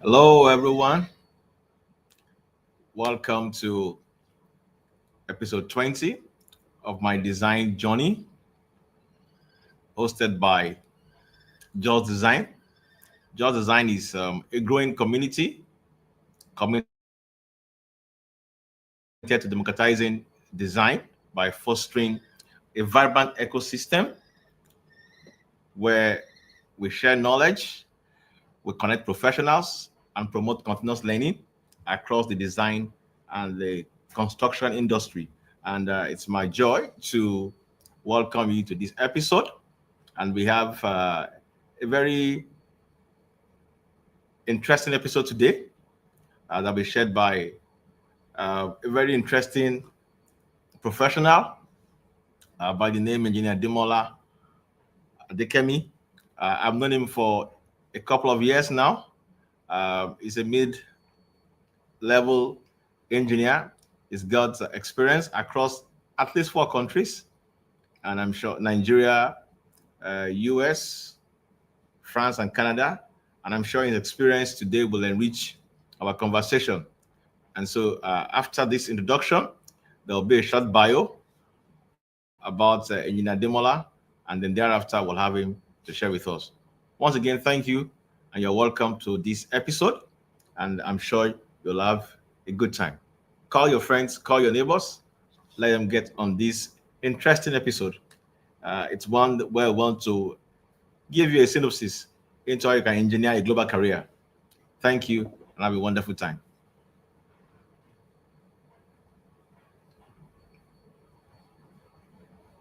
Hello, everyone. Welcome to episode 20 of my design journey, hosted by Just Design. Just Design is a growing community committed to democratizing design by fostering a vibrant ecosystem where we share knowledge, we connect professionals, and promote continuous learning across the design and the construction industry. And it's my joy to welcome you to this episode. And we have a very interesting episode today that will be shared by a very interesting professional by the name Engineer Ademola Adekemi. I've known him for a couple of years now. He's a mid-level engineer. He's got experience across at least 4 countries, and I'm sure Nigeria, US, France, and Canada. And I'm sure his experience today will enrich our conversation. And so, after this introduction, there will be a short bio about Engineer Demola, and then thereafter, we'll have him to share with us. Once again, thank you, and you're welcome to this episode. And I'm sure you'll have a good time. Call your friends, call your neighbors, let them get on this interesting episode. It's one where I want to give you a synopsis into how you can engineer a global career. Thank you, and have a wonderful time.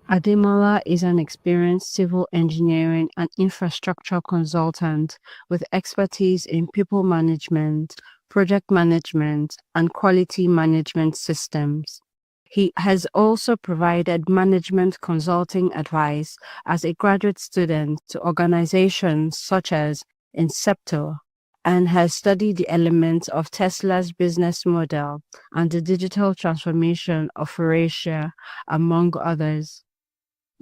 Ademola is an experienced civil engineering and infrastructure consultant with expertise in people management, project management, and quality management systems. He has also provided management consulting advice as a graduate student to organizations such as Inceptor and has studied the elements of Tesla's business model and the digital transformation of Eurasia, among others.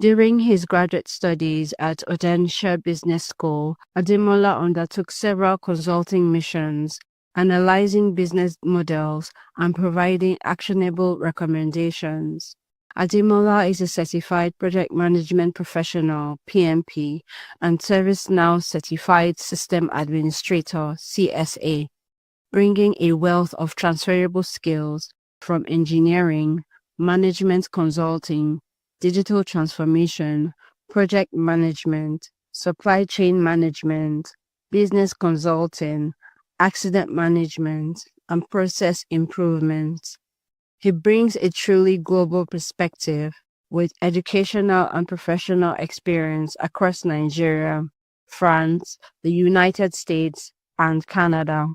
During his graduate studies at Odense Business School, Ademola undertook several consulting missions, analyzing business models and providing actionable recommendations. Ademola is a certified project management professional, PMP, and ServiceNow certified system administrator, CSA, bringing a wealth of transferable skills from engineering, management consulting, digital transformation, project management, supply chain management, business consulting, accident management, and process improvement. He brings a truly global perspective with educational and professional experience across Nigeria, France, the United States, and Canada.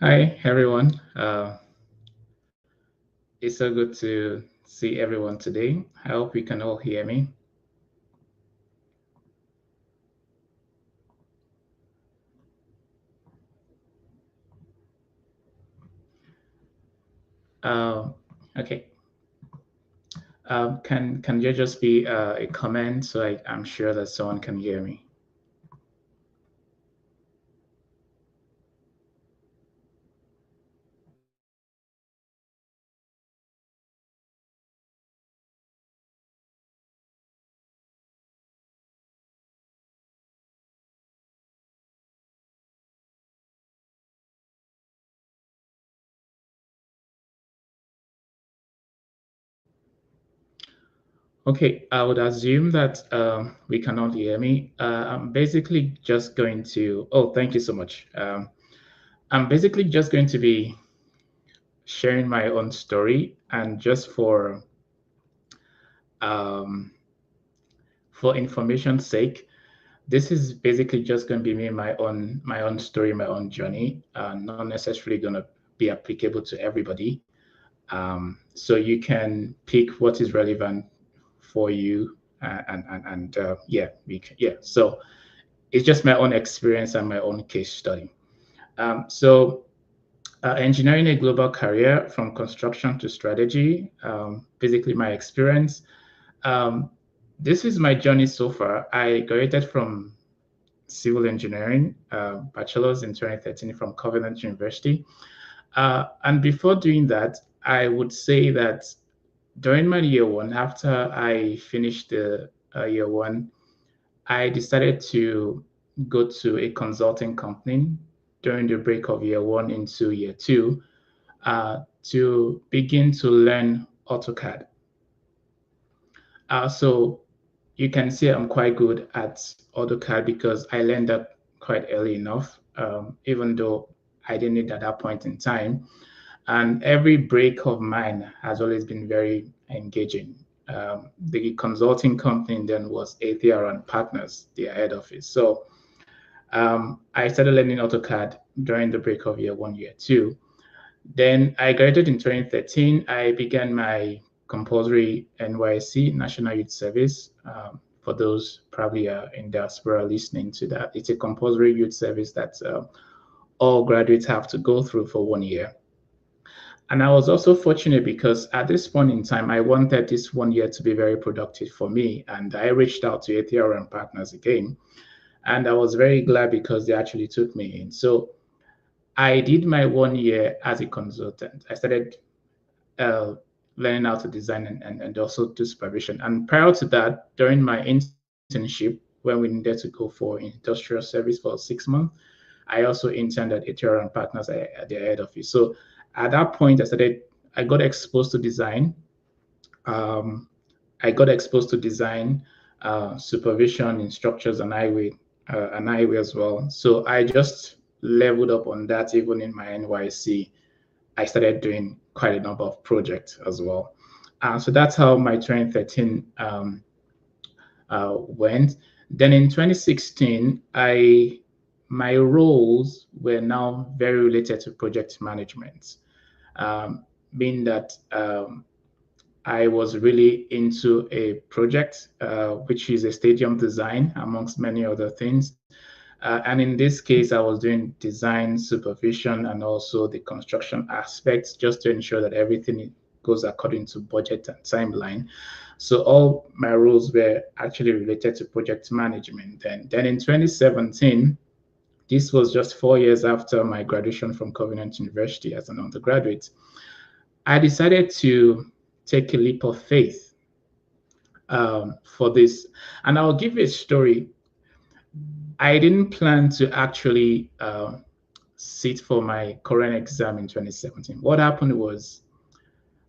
Hi, everyone. It's so good to see everyone today. I hope you can all hear me. Okay. Can there just be a comment so I'm sure that someone can hear me? Okay, I would assume that we cannot hear me. I'm basically just going to, oh, thank you so much. I'm basically just going to be sharing my own story, and just um, for information's sake, this is basically just going to be me, my own story, my own journey, not necessarily going to be applicable to everybody. So you can pick what is relevant for you, and yeah, yeah. So it's just my own experience and my own case study. So engineering a global career from construction to strategy, basically my experience. Um, this is my journey so far. I graduated from civil engineering, bachelor's in 2013 from Covenant University. And before doing that, I would say that during my year one, after I finished the year one, I decided to go to a consulting company during the break of year one into year two to begin to learn AutoCAD. So you can see I'm quite good at AutoCAD because I learned that quite early enough, even though I didn't need at that point in time. And every break of mine has always been very engaging. The consulting company then was ATR and Partners, their head office. So I started learning AutoCAD during the break of year one, year two. Then I graduated in 2013. I began my compulsory NYC, National Youth Service. For those probably in diaspora listening to that, it's a compulsory youth service that all graduates have to go through for 1 year. And I was also fortunate because at this point in time, I wanted this 1 year to be very productive for me. And I reached out to ATR and Partners again. And I was very glad because they actually took me in. So I did my 1 year as a consultant. I started uh, learning how to design and also do supervision. And prior to that, during my internship, when we needed to go for industrial service for 6 months, I also interned at ATR and Partners at their head office. So at that point, I got exposed to design. Um, I got exposed to design, supervision in structures and highway as well. So I just leveled up on that. Even in my NYC, I started doing quite a number of projects as well. So that's how my 2013 went. Then in 2016, my roles were now very related to project management, meaning that I was really into a project, which is a stadium design, amongst many other things. And in this case, I was doing design, supervision, and also the construction aspects, just to ensure that everything goes according to budget and timeline. So all my roles were actually related to project management. Then in 2017, this was just 4 years after my graduation from Covenant University as an undergraduate, I decided to take a leap of faith for this. And I'll give you a story. I didn't plan to actually sit for my current exam in 2017. What happened was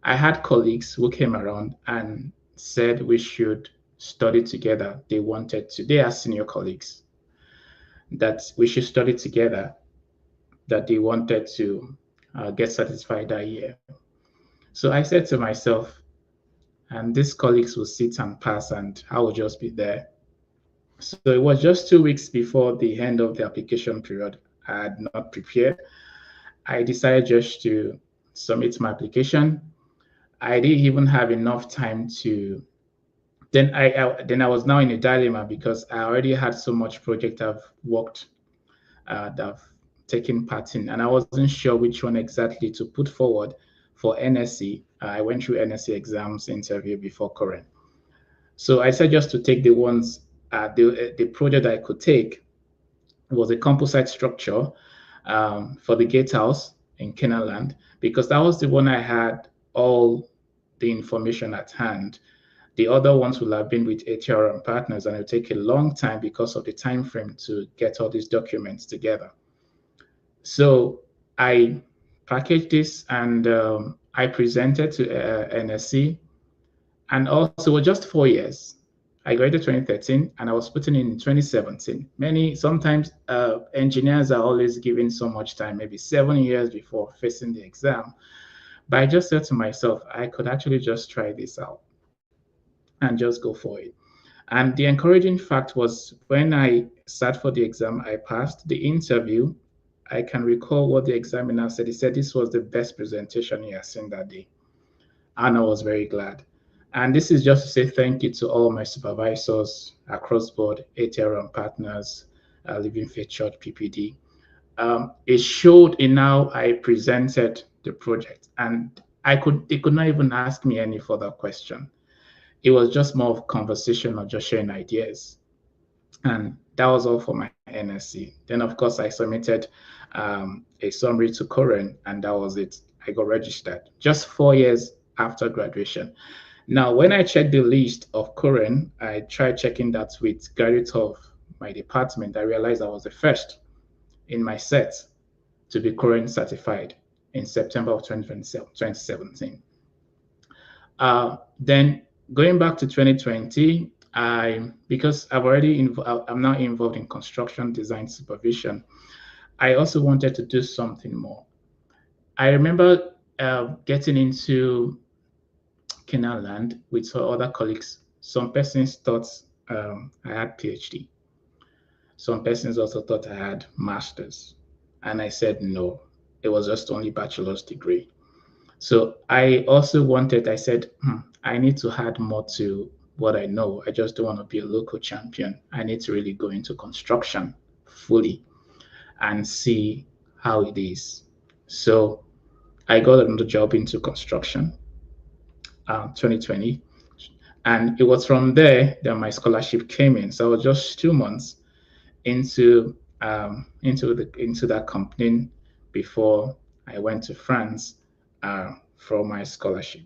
I had colleagues who came around and said we should study together. They are senior colleagues, that we should study together, that they wanted to get satisfied that year. So I said to myself, and these colleagues will sit and pass, and I will just be there. So it was just 2 weeks before the end of the application period. I had not prepared. I decided just to submit my application. I didn't even have enough time to. Then I was now in a dilemma because I already had so much project I've worked that I've taken part in, and I wasn't sure which one exactly to put forward for NSC. I went through NSC exams interview before current. So I said just to take the ones, the project I could take was a composite structure for the gatehouse in Kenaland, because that was the one I had all the information at hand. The other ones will have been with ATR and Partners, and it'll take a long time because of the time frame to get all these documents together. So I packaged this and I presented to NSC, and also just 4 years. I graduated 2013 and I was putting in 2017. Sometimes engineers are always given so much time, maybe 7 years before facing the exam. But I just said to myself, I could actually just try this out and just go for it. And the encouraging fact was when I sat for the exam, I passed the interview. I can recall what the examiner said. He said this was the best presentation he has seen that day. And I was very glad. And this is just to say thank you to all my supervisors across board, ATR and partners, Living Faith Church, PPD. It showed in how I presented the project, and they could not even ask me any further question. It was just more of conversation or just sharing ideas. And that was all for my NSC. Then, of course, I submitted a summary to Coren, and that was it. I got registered just 4 years after graduation. Now, when I checked the list of Coren, I tried checking that with graduates of my department. I realized I was the first in my set to be Coren certified in September of 2017. Then going back to 2020, because I'm now involved in construction design supervision, I also wanted to do something more. I remember getting into Canaan land with some other colleagues. Some persons thought I had PhD. Some persons also thought I had masters. And I said no, it was just only bachelor's degree. So I said, I need to add more to what I know. I just don't want to be a local champion. I need to really go into construction fully and see how it is. So I got another job into construction, 2020. And it was from there that my scholarship came in. So I was just 2 months into that company before I went to France for my scholarship.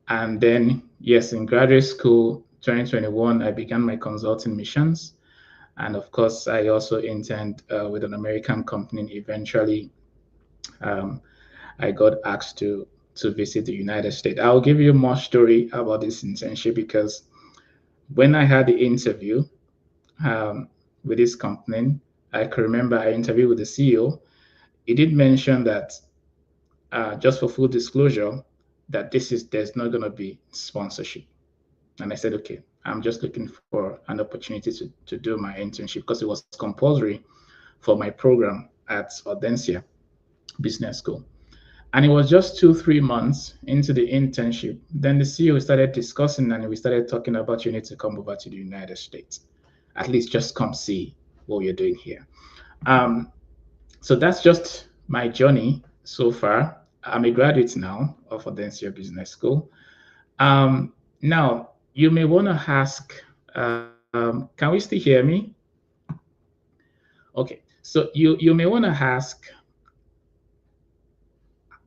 And then, yes, in graduate school, 2021, I began my consulting missions. And of course, I also interned with an American company. Eventually, I got asked to visit the United States. I'll give you more story about this internship because when I had the interview with this company, I can remember I interviewed with the CEO. He did mention that, just for full disclosure, that there's not going to be sponsorship. And I said, okay, I'm just looking for an opportunity to do my internship because it was compulsory for my program at Audencia Business School. And it was just 2-3 months into the internship. Then the CEO started discussing and we started talking about you need to come over to the United States. At least just come see what you're doing here. So that's just my journey so far. I'm a graduate now of Audencia Business School. Now, you may want to ask, can we still hear me? Okay, so you may want to ask,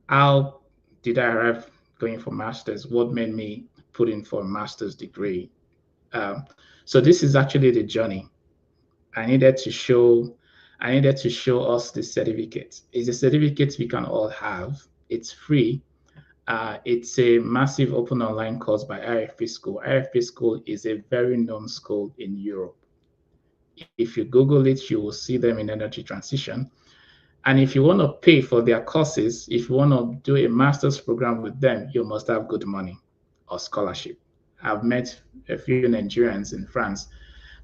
how did I arrive going for master's? What made me put in for a master's degree? So this is actually the journey. I needed to show us the certificate. It's a certificate we can all have. It's free. It's a massive open online course by IFP School. IFP School is a very known school in Europe. If you Google it, you will see them in energy transition. And if you want to pay for their courses, if you want to do a master's program with them, you must have good money or scholarship. I've met a few Nigerians in France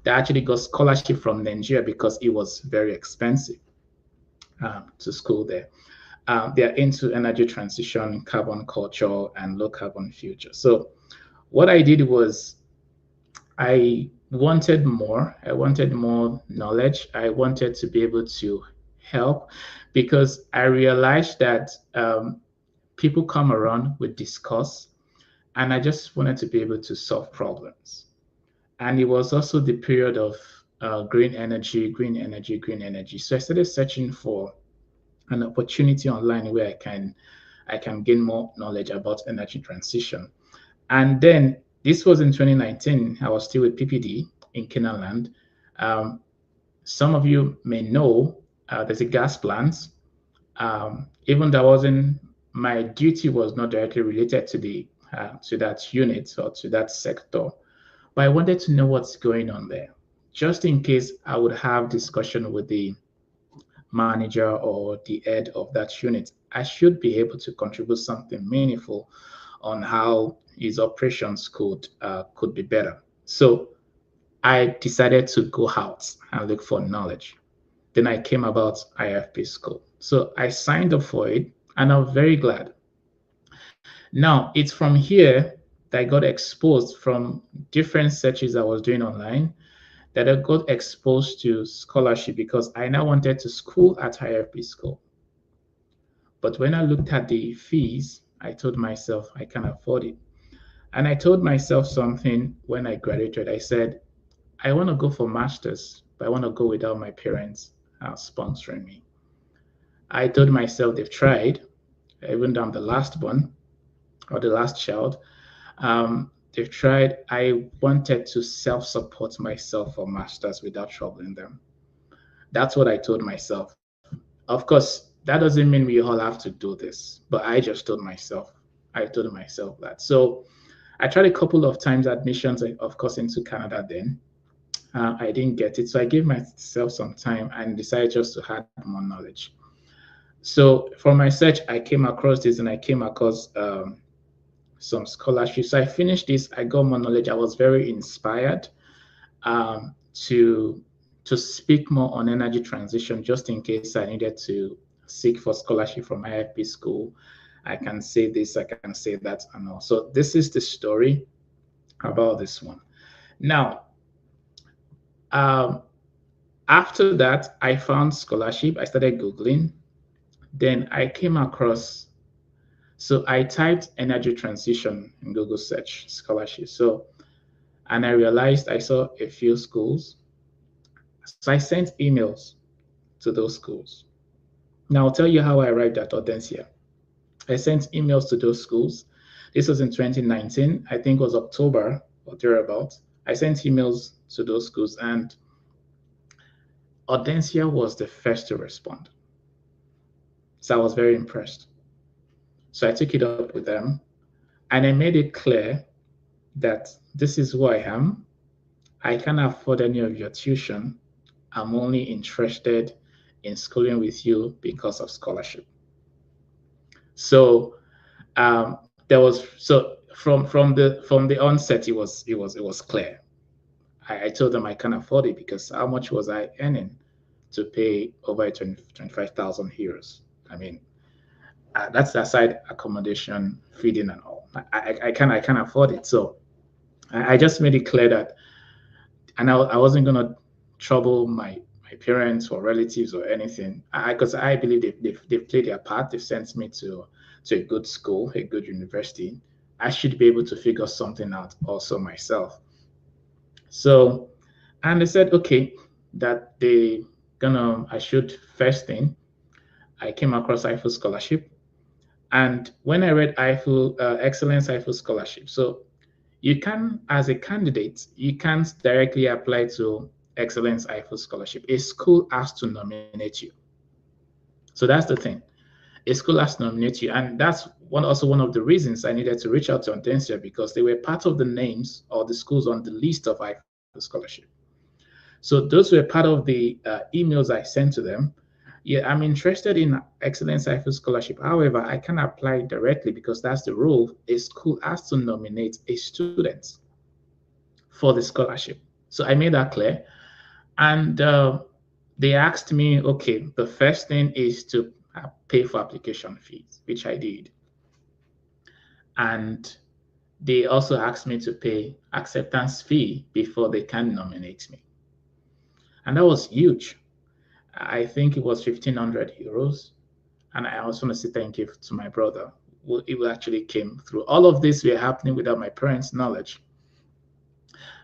that actually got scholarship from Nigeria because it was very expensive to school there. They're into energy transition, carbon culture, and low carbon future. So what I did was I wanted more. I wanted more knowledge. I wanted to be able to help because I realized that people come around, we discuss, and I just wanted to be able to solve problems. And it was also the period of green energy, green energy, green energy. So I started searching for an opportunity online where I can gain more knowledge about energy transition. And then this was in 2019. I was still with PPD in Canaan land. Some of you may know there's a gas plant. Even though my duty was not directly related to that unit or to that sector, but I wanted to know what's going on there, just in case I would have discussion with the manager or the head of that unit, I should be able to contribute something meaningful on how his operations could be better. So I decided to go out and look for knowledge. Then I came about IFP school. So I signed up for it, and I'm very glad. Now it's from here that I got exposed from different searches I was doing online, that I got exposed to scholarship because I now wanted to school at IFP school. But when I looked at the fees, I told myself I can't afford it. And I told myself something when I graduated. I said, I want to go for master's, but I want to go without my parents sponsoring me. I told myself they've tried, even though I'm the last one or the last child. They've tried. I wanted to self-support myself for masters without troubling them. That's what I told myself. Of course, that doesn't mean we all have to do this, but I told myself that. So I tried a couple of times admissions, of course, into Canada then. I didn't get it. So I gave myself some time and decided just to add more knowledge. So for my search, I came across this and I came across some scholarships. So I finished this, I got more knowledge. I was very inspired um, to to speak more on energy transition, just in case I needed to seek for scholarship from IFP school. I can say this, I can say that, and all. So this is the story about this one. Now, um, after that, I found scholarship. I started Googling. Then I came across, so I typed energy transition in Google search scholarship. So, and I realized I saw a few schools. So I sent emails to those schools. Now I'll tell you how I arrived at Audencia. I sent emails to those schools. This was in 2019, I think it was October or thereabouts. I sent emails to those schools, and Audencia was the first to respond. So I was very impressed. So I took it up with them, and I made it clear that this is who I am. I can't afford any of your tuition. I'm only interested in schooling with you because of scholarship. So there was, so from the onset, it was clear. I told them I can't afford it because how much was I earning to pay over 25,000 euros? I mean, that's aside accommodation, feeding, and all. I can't afford it. So I just made it clear that, and I wasn't gonna trouble my parents or relatives or anything. Because I believe they've played their part. They've sent me to a good school, a good university. I should be able to figure something out also myself. So, and they said, okay, that I should, first thing, I came across IFU scholarship. And when I read IFU, Excellence IFU scholarship, so you can, as a candidate, you can't directly apply to Excellence IFU scholarship. A school has to nominate you. So that's the thing. A school has to nominate you. And that's one of the reasons I needed to reach out to Audencia, because they were part of the names or the schools on the list of IFU scholarship. So those were part of the emails I sent to them. Yeah, I'm interested in Excellence IFU scholarship. However, I can apply directly because that's the rule. A school has to nominate a student for the scholarship. So I made that clear. And they asked me, okay, the first thing is to pay for application fees, which I did. And they also asked me to pay acceptance fee before they can nominate me. And that was huge. I think it was 1,500 euros. And I also want to say thank you to my brother, who actually came through. All of this were happening without my parents' knowledge.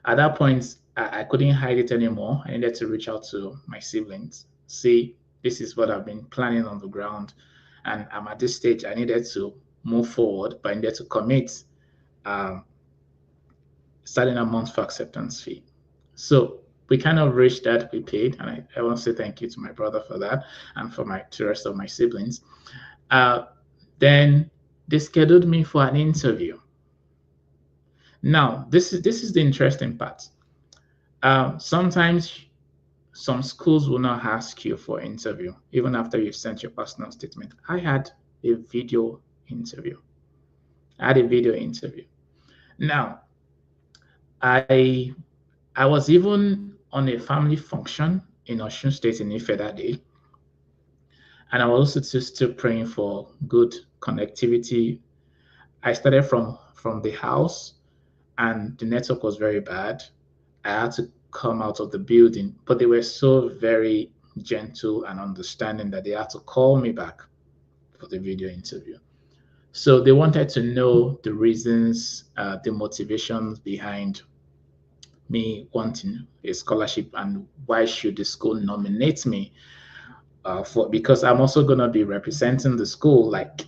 At that point, I couldn't hide it anymore. I needed to reach out to my siblings, see, this is what I've been planning on the ground. And I'm at this stage, I needed to move forward, but I needed to commit um, starting a month for acceptance fee. So we kind of reached that, we paid, and I want to say thank you to my brother for that and to the rest of my siblings. Then they scheduled me for an interview. Now, this is the interesting part. Sometimes some schools will not ask you for interview even after you've sent your personal statement. I had a video interview. I had a video interview. Now, I I was even on a family function in Osun State in Ife that day, and I was also still praying for good connectivity. I started from the house, and the network was very bad. I had to come out of the building, but they were so very gentle and understanding that they had to call me back for the video interview. So they wanted to know the reasons, the motivations behind me wanting a scholarship and why should the school nominate me for, because I'm also going to be representing the school, like,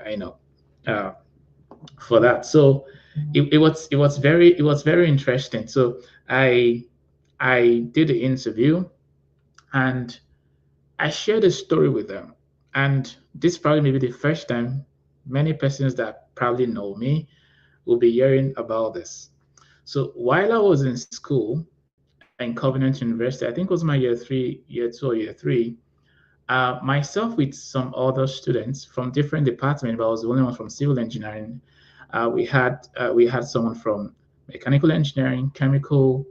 you know, uh, for that. So it was very interesting. So I did the interview and I shared a story with them. And this probably may be the first time many persons that probably know me will be hearing about this. So while I was in school in Covenant University, I think it was my year 2 or year 3, myself with some other students from different departments, but I was the only one from civil engineering. We had someone from mechanical engineering, chemical,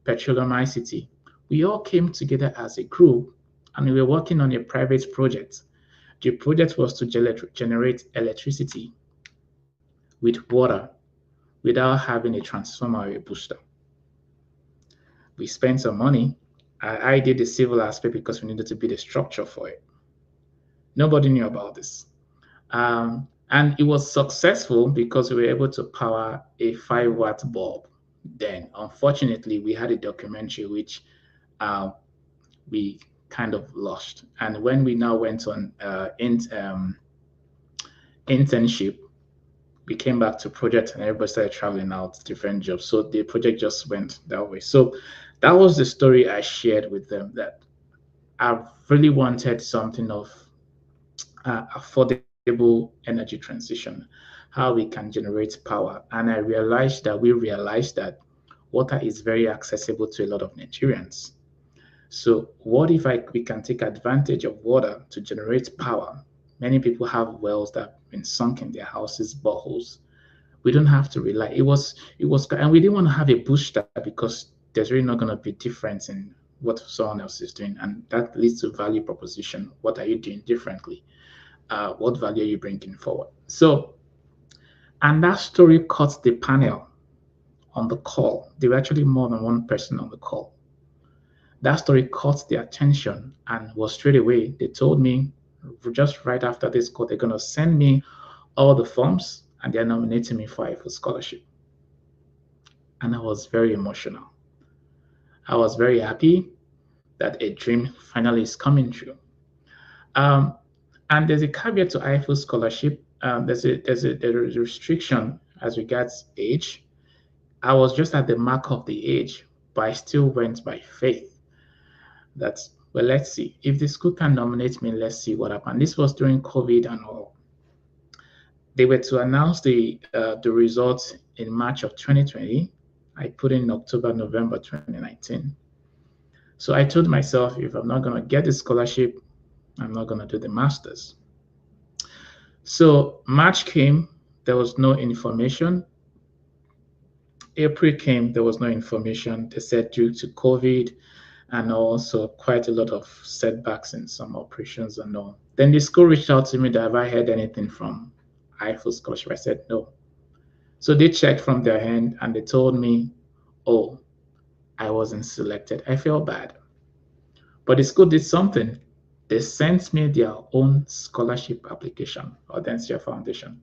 petroleum ICT. We all came together as a group, and we were working on a private project. The project was to generate electricity with water without having a transformer or a booster. We spent some money. I did the civil aspect because we needed to build a structure for it. Nobody knew about this. And it was successful because we were able to power a 5-watt bulb. Then, unfortunately, we had a documentary which we kind of lost. And when we now went on internship, we came back to project and everybody started traveling out to different jobs. So the project just went that way. So that was the story I shared with them, that I really wanted something of affordable energy transition, how we can generate power. And we realized that water is very accessible to a lot of Nigerians. So what if we can take advantage of water to generate power? Many people have wells that have been sunk in their houses, boreholes. We don't have to rely. And we didn't want to have a booster because there's really not going to be difference in what someone else is doing, and that leads to value proposition. What are you doing differently? What value are you bringing forward? So, and that story caught the panel on the call. There were actually more than one person on the call. That story caught their attention and was straight away. They told me just right after this call, they're going to send me all the forms and they're nominating me for a full scholarship. And I was very emotional. I was very happy that a dream finally is coming true. And there's a caveat to IFO scholarship. There's a restriction as regards age. I was just at the mark of the age, but I still went by faith. That's, well, let's see. If the school can nominate me, let's see what happens. This was during COVID and all. They were to announce the results in March of 2020. I put in October, November 2019. So I told myself, if I'm not going to get the scholarship, I'm not going to do the master's. So March came, there was no information. April came, there was no information. They said due to COVID and also quite a lot of setbacks in some operations and all. Then the school reached out to me that have I heard anything from IFO scholarship? I said no. So they checked from their end and they told me, oh, I wasn't selected. I felt bad. But the school did something. They sent me their own scholarship application, Audencia Foundation.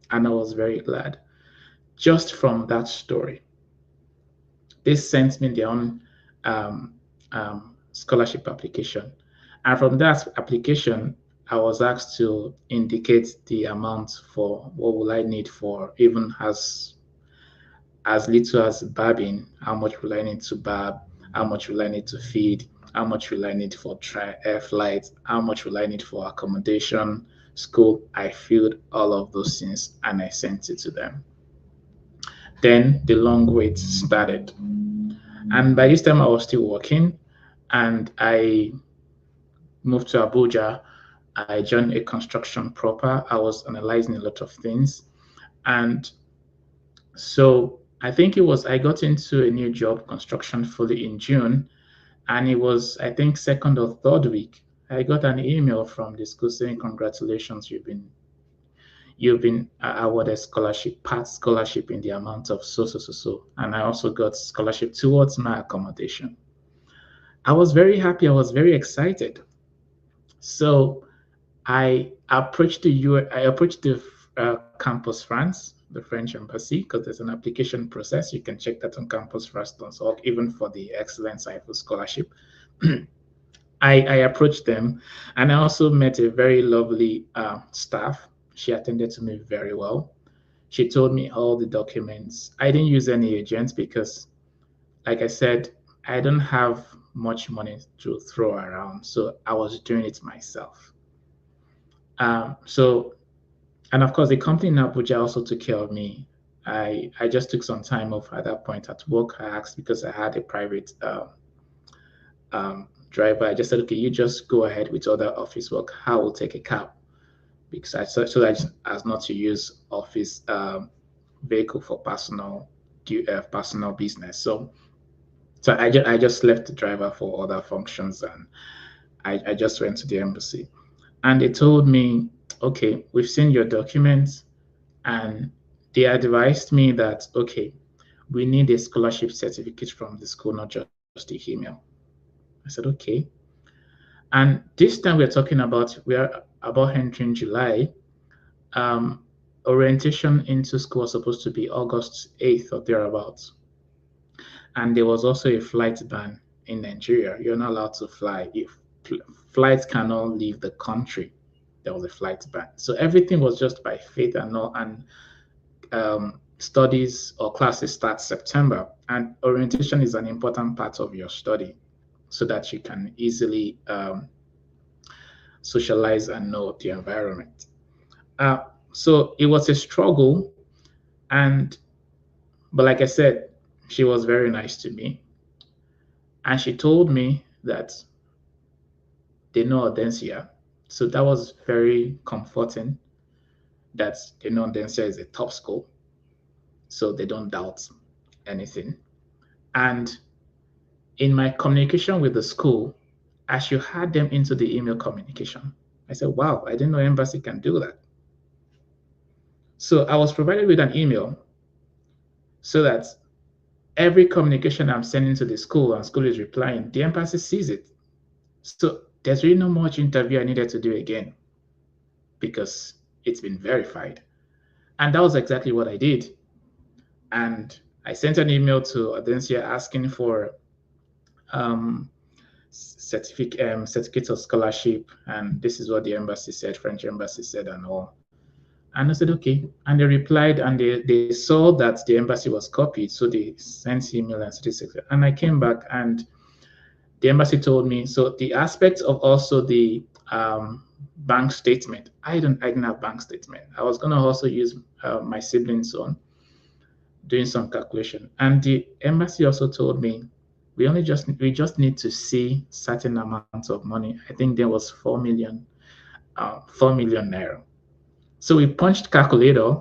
And I was very glad. Just from that story, they sent me their own scholarship application. And from that application, I was asked to indicate the amount for what will I need for even as little as babbing, how much will I need to barb, how much will I need to feed, how much will I need for air flights, how much will I need for accommodation, school. I filled all of those things and I sent it to them. Then the long wait started. And by this time I was still working And I moved to Abuja. I joined a construction proper. I was analyzing a lot of things. And so I think it was, I got into a new job, construction, fully in June. And it was, I think, second or third week, I got an email from the school saying, "Congratulations, you've been awarded scholarship, part scholarship in the amount of so, so, so, so." And I also got scholarship towards my accommodation. I was very happy. I was very excited. So I approached the Campus France, the French embassy, because there's an application process. You can check that on campusfrance.org, even for the Excellence IFO Scholarship. I approached them, and I also met a very lovely staff. She attended to me very well. She told me all the documents. I didn't use any agents because, like I said, I don't have much money to throw around, so I was doing it myself. So, and of course, the company in Abuja also took care of me. I just took some time off at that point at work. I asked because I had a private driver. I just said, okay, you just go ahead with other office work. I will take a cab because so that as not to use office vehicle for personal business. So I just left the driver for other functions, and I just went to the embassy. And they told me, okay, we've seen your documents, and they advised me that, okay, we need a scholarship certificate from the school, not just the email. I said, okay. And this time we are about entering July. Um, Orientation into school was supposed to be August 8th or thereabouts. And there was also a flight ban in Nigeria. You're not allowed to fly if flights cannot leave the country. There was a flight ban. So everything was just by faith and all. And studies or classes start September. And orientation is an important part of your study so that you can easily socialize and know the environment. So it was a struggle, and but like I said, she was very nice to me, and she told me that they know Audencia, so that was very comforting. That they know Audencia is a top school, so they don't doubt anything. And in my communication with the school, I should add them into the email communication. I said, "Wow, I didn't know embassy can do that." So I was provided with an email so that every communication I'm sending to the school and school is replying, the embassy sees it. So there's really not much interview I needed to do again because it's been verified. And that was exactly what I did. And I sent an email to Audencia asking for certificate of scholarship. And this is what the embassy said, French embassy said, and all. And I said, okay. And they replied, and they saw that the embassy was copied. So they sent email and certificate. And I came back, and the embassy told me, so the aspect of also the bank statement, I didn't have bank statement. I was going to also use my siblings' own, doing some calculation. And the embassy also told me, we just need to see certain amounts of money. I think there was 4 million naira. So we punched calculator,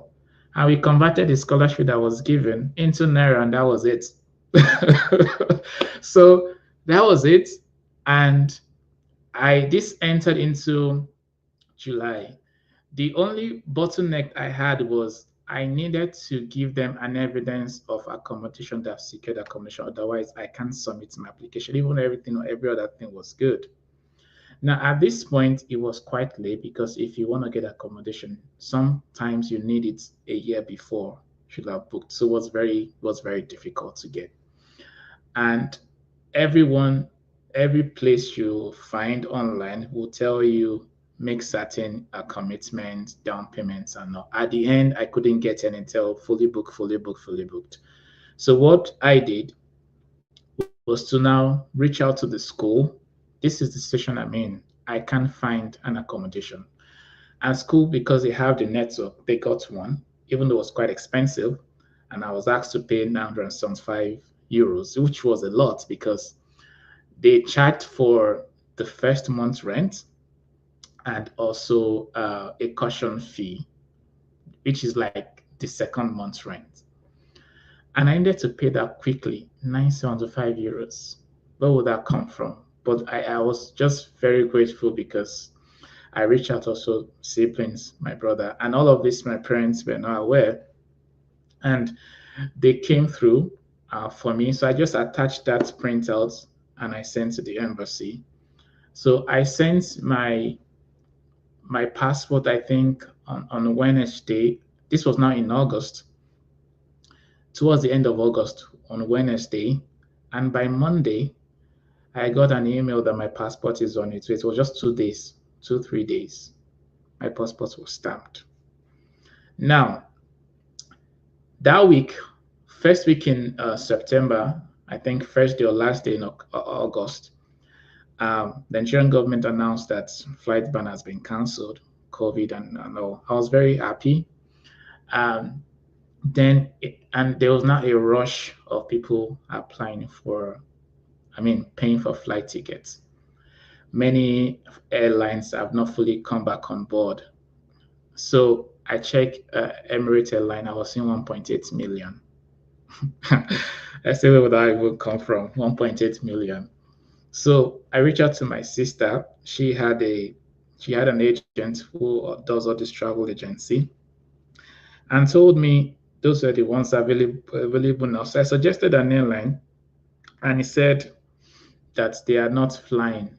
and we converted the scholarship that was given into naira, and that was it. So that was it. And this entered into July. The only bottleneck I had was I needed to give them an evidence of accommodation, that I've secured accommodation. Otherwise, I can't submit my application, even though every other thing was good. Now, at this point, it was quite late because if you want to get accommodation, sometimes you need it a year before you should have booked. So it was very difficult to get. And every place you find online will tell you make certain commitments, down payments, and all. At the end, I couldn't get any until fully booked, fully booked, fully booked. So what I did was to now reach out to the school. This is the situation I'm in. I can't find an accommodation. And school, because they have the network, they got one, even though it was quite expensive. And I was asked to pay 975 euros, which was a lot because They charged for the first month's rent and also a caution fee, which is like the second month's rent. And I needed to pay that quickly, 975 euros. Where would that come from? But I was just very grateful because I reached out also siblings, my brother, and all of this my parents were not aware. And they came through for me. So I just attached that printout and I sent to the embassy. So I sent my passport, I think, on Wednesday. This was now in August, towards the end of August on Wednesday. And by Monday, I got an email that my passport is on it. So it was just 2 days, 3 days. My passport was stamped. Now, that week, first week in September, I think first day or last day in August, the Nigerian government announced that flight ban has been cancelled, COVID and all. I was very happy. Um, and there was now a rush of people applying for, paying for flight tickets. Many airlines have not fully come back on board. So I checked Emirates airline, I was seeing 1.8 million. I said, where would I would come from? 1.8 million. So I reached out to my sister. She had an agent who does all this travel agency and told me those were the ones available now. So I suggested an airline and he said that they are not flying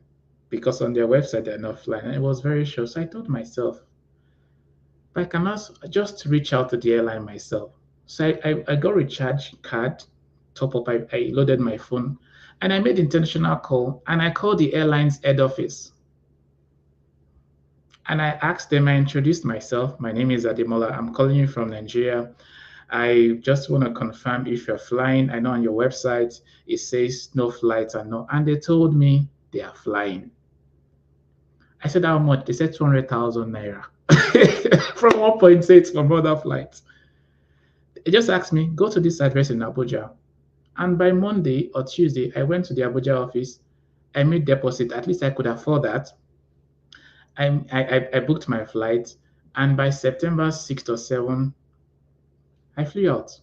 because on their website they're not flying. And it was very sure. So I told myself, but I can also just reach out to the airline myself. So I got recharge card, top up, I loaded my phone and I made intentional call and I called the airline's head office. And I asked them, I introduced myself. My name is Ademola. I'm calling you from Nigeria. I just want to confirm if you're flying. I know on your website it says no flights and no. And they told me they are flying. I said, how much? They said 200,000 naira from 1.8 from other flights. They just asked me, go to this address in Abuja. And by Monday or Tuesday, I went to the Abuja office. I made deposit. At least I could afford that. I booked my flight. And by September 6th or 7th, I flew out.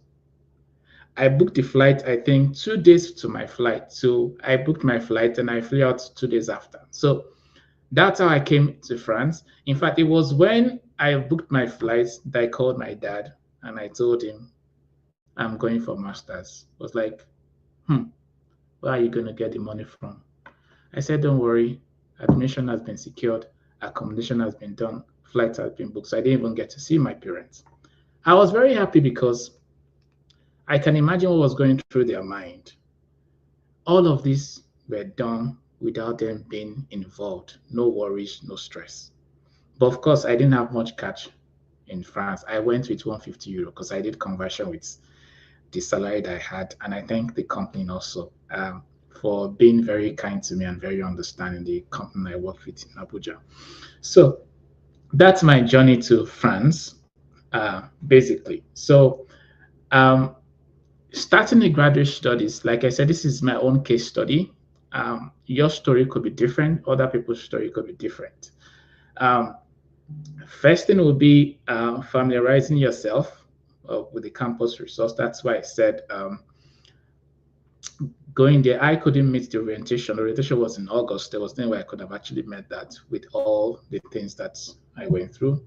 I booked the flight, I think, 2 days to my flight. So I booked my flight and I flew out 2 days after. So that's how I came to France. In fact, it was when I booked my flight that I called my dad and I told him, I'm going for master's. I was like, where are you going to get the money from? I said, don't worry. Admission has been secured. Accommodation has been done. Flights have been booked. So I didn't even get to see my parents. I was very happy because I can imagine what was going through their mind. All of this were done without them being involved. No worries, no stress. But of course, I didn't have much cash in France. I went with 150 euro because I did conversion with the salary that I had. And I thank the company also for being very kind to me and very understanding, the company I work with in Abuja. So that's my journey to France, basically. So starting the graduate studies, like I said, this is my own case study. Your story could be different. Other people's story could be different. First thing would be familiarizing yourself with the campus resource. That's why I said going there, I couldn't meet the orientation. The orientation was in August. There was no way I could have actually met that with all the things that I went through.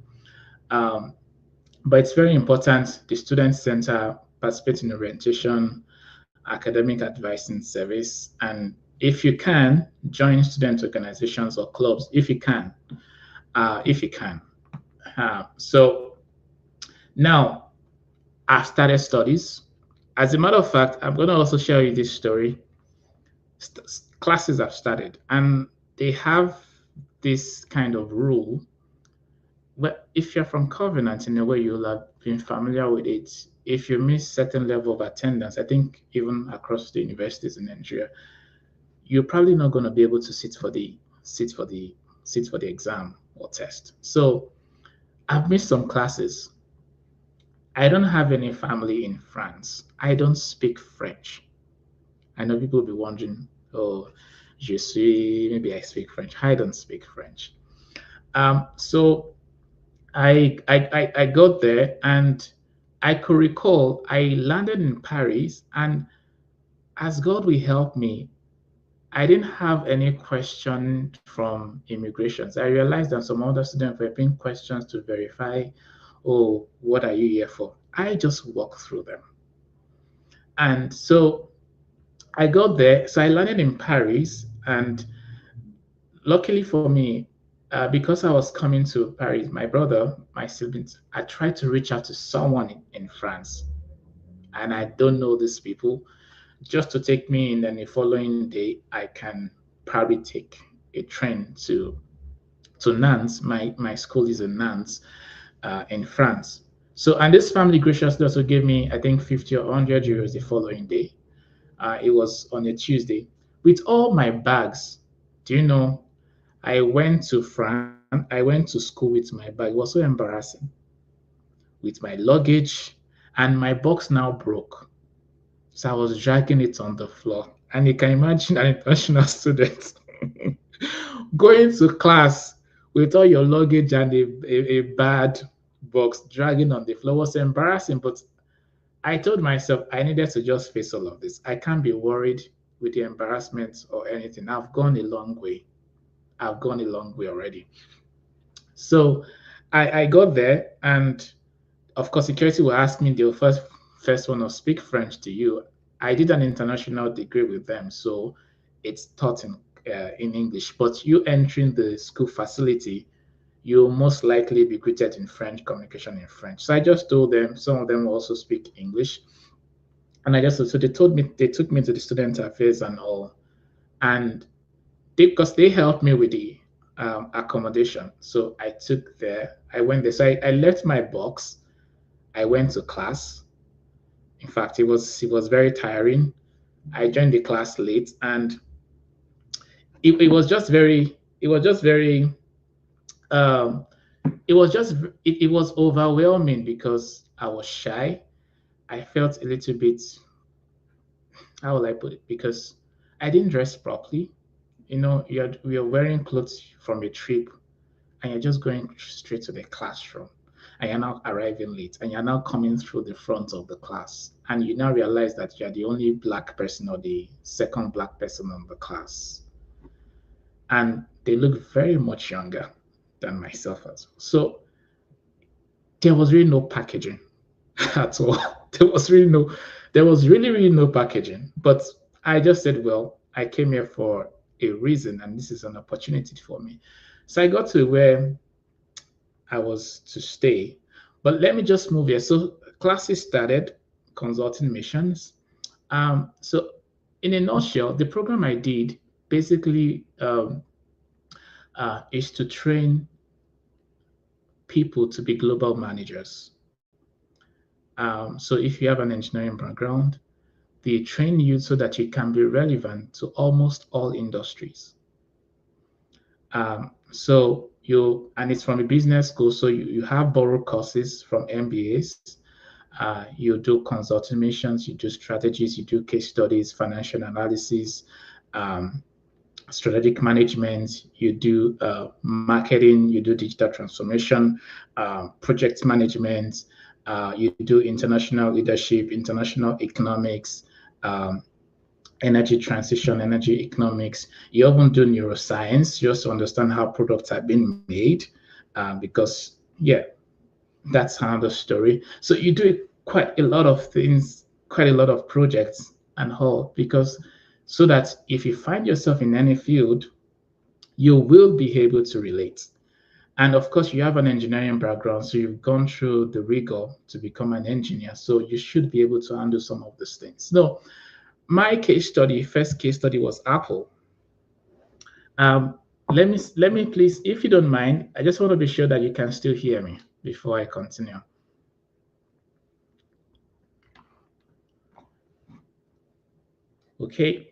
But it's very important. The Student Center participates in orientation, academic advising service, and if you can, join student organizations or clubs. If you can. So now I've started studies. As a matter of fact, I'm going to also share you this story. Classes have started, and they have this kind of rule. Well, if you're from Covenant, in a way, you'll have been familiar with it. If you miss certain level of attendance, I think even across the universities in Nigeria, you're probably not going to be able to sit for the exam or test. So I've missed some classes. I don't have any family in France. I don't speak French. I know people will be wondering, oh, Je suis, maybe I speak French. I don't speak French. So I got there, and I could recall I landed in Paris, and as God will help me, I didn't have any question from immigrations. I realized that some other students were being questions to verify, oh, what are you here for? I just walked through them. And so I got there. So I landed in Paris, and luckily for me, because I was coming to Paris, my brother, my siblings, I tried to reach out to someone in France, and I don't know these people. Just to take me in, and the following day, I can probably take a train to Nantes. My school is in Nantes, in France. So, and this family graciously also gave me, I think, 50 or 100 euros the following day. It was on a Tuesday. With all my bags, do you know, I went to France, I went to school with my bag. It was so embarrassing, with my luggage, and my box now broke. So I was dragging it on the floor. And you can imagine an international student going to class with all your luggage and a bad box dragging on the floor. It was embarrassing, but I told myself I needed to just face all of this. I can't be worried with the embarrassment or anything. I've gone a long way. I've gone a long way already. So I got there, and of course, security will ask me, they'll first want to speak French to you. I did an international degree with them, so it's taught in English. But you entering the school facility, you'll most likely be greeted in French, communication in French. So I just told them, some of them also speak English. And I just, so they told me, they took me to the student affairs and all. And because they helped me with the accommodation. So I took there, I went there. So I left my box. I went to class. In fact, it was very tiring. I joined the class late, and it was just very, it was just very, um, it was just, it was overwhelming because I was shy. I felt a little bit, how will I put it? Because I didn't dress properly. You know, you're wearing clothes from a trip, and you're just going straight to the classroom, and you're now arriving late, and you're now coming through the front of the class, and you now realize that you're the only black person or the second black person on the class, and they look very much younger than myself as well. So there was really no packaging at all. There was really no packaging. But I just said, well, I came here for a reason, and this is an opportunity for me. So I got to where I was to stay. But let me just move here. So classes started, consulting missions. So in a nutshell, the program I did basically is to train people to be global managers. So if you have an engineering background, they train you so that you can be relevant to almost all industries. So and it's from a business school, so you have borrowed courses from MBAs. You do consulting missions, you do strategies, you do case studies, financial analysis, um, strategic management, you do marketing, you do digital transformation, project management, you do international leadership, international economics, um, energy transition, energy economics. You often do neuroscience just to understand how products are being made, because, yeah, that's another story. So you do quite a lot of things, quite a lot of projects and all, because so that if you find yourself in any field, you will be able to relate. And of course, you have an engineering background, so you've gone through the rigor to become an engineer. So you should be able to handle some of these things. No, my first case study was Apple. Let me please, if you don't mind, I just want to be sure that you can still hear me before I continue. Okay.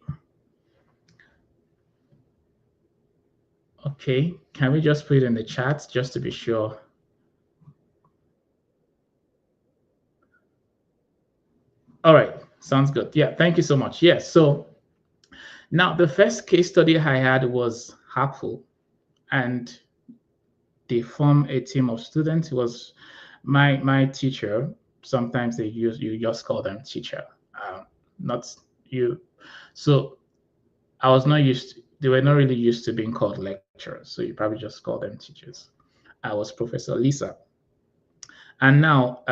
Okay. Can we just put it in the chat just to be sure? All right. Sounds good. Yeah. Thank you so much. Yes. So Now, the first case study I had was Apple, and they formed a team of students. It was my teacher. Sometimes you just call them teacher, not you. So I was not used. They were not really used to being called lecturers, so you probably just call them teachers. I was Professor Lisa, and now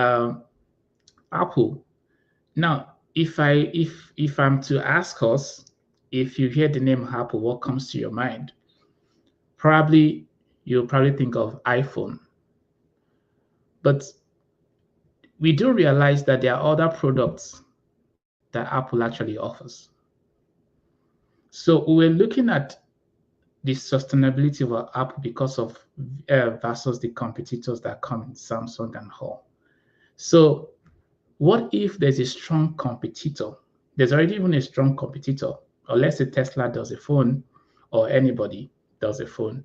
Apple. Now, if I'm to ask us, if you hear the name Apple, what comes to your mind? Probably you'll probably think of iPhone, but we do realize that there are other products that Apple actually offers. So we're looking at the sustainability of Apple because of versus the competitors that come in Samsung and Hall. So what if there's a strong competitor? There's already even a strong competitor, or let's say Tesla does a phone, or anybody does a phone,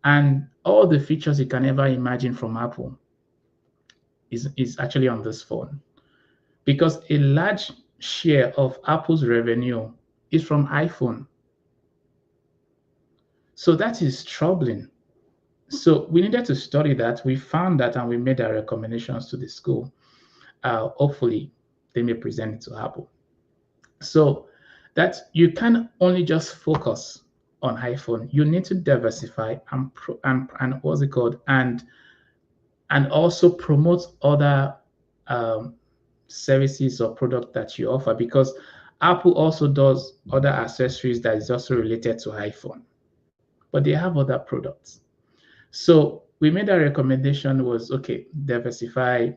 and all the features you can ever imagine from Apple is actually on this phone. Because a large share of Apple's revenue is from iPhone. So that is troubling. So we needed to study that. We found that and we made our recommendations to the school. Hopefully, they may present it to Apple. So that you can only just focus on iPhone. You need to diversify and what's it called, and also promote other um, services or product that you offer, because Apple also does other accessories that is also related to iPhone, but they have other products. So we made a recommendation was, okay, diversify,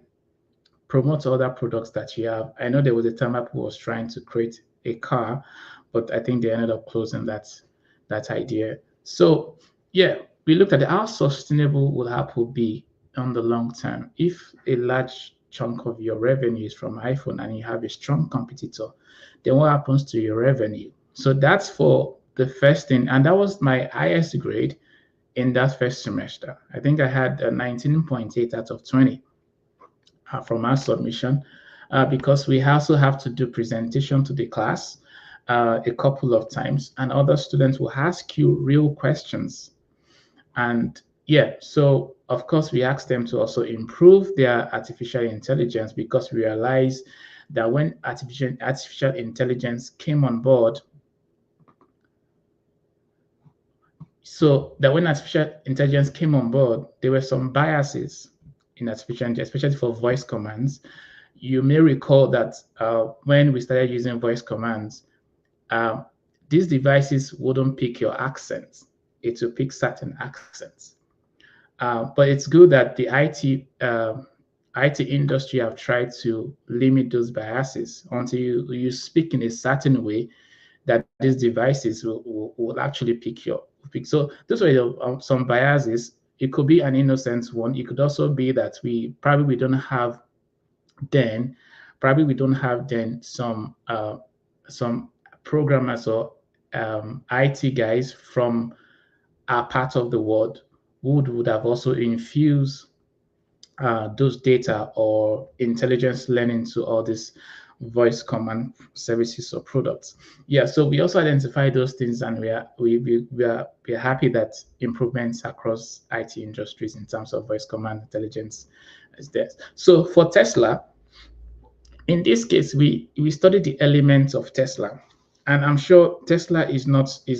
promote other products that you have. I know there was a time Apple was trying to create a car, but I think they ended up closing that idea. So yeah, we looked at how sustainable will Apple be on the long term if a large chunk of your revenue is from iPhone and you have a strong competitor. Then what happens to your revenue? So that's for the first thing, and that was my highest grade in that first semester. I think I had a 19.8 out of 20 from our submission, because we also have to do presentation to the class a couple of times, and other students will ask you real questions. And yeah, so of course we asked them to also improve their artificial intelligence, because we realized that when artificial intelligence came on board, there were some biases in artificial intelligence, especially for voice commands. You may recall that when we started using voice commands, uh, these devices wouldn't pick your accents. It will pick certain accents. But it's good that the IT industry have tried to limit those biases until you speak in a certain way that these devices will actually pick. So those were some biases. It could be an innocent one. It could also be that we don't have then some programmers or IT guys from our part of the world who would have also infused those data or intelligence learning to all these voice command services or products. Yeah, so we also identify those things, and we are happy that improvements across IT industries in terms of voice command intelligence is there. So for Tesla, in this case, we studied the elements of Tesla, and I'm sure Tesla is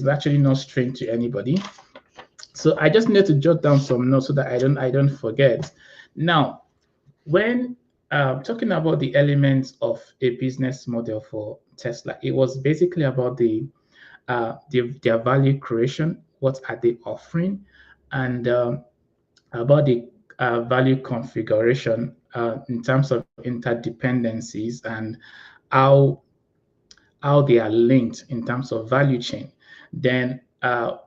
actually not strange to anybody. So I just need to jot down some notes so that I don't forget. Now, when talking about the elements of a business model for Tesla, it was basically about their value creation. What are they offering, and about the value configuration in terms of interdependencies and how how they are linked in terms of value chain. Then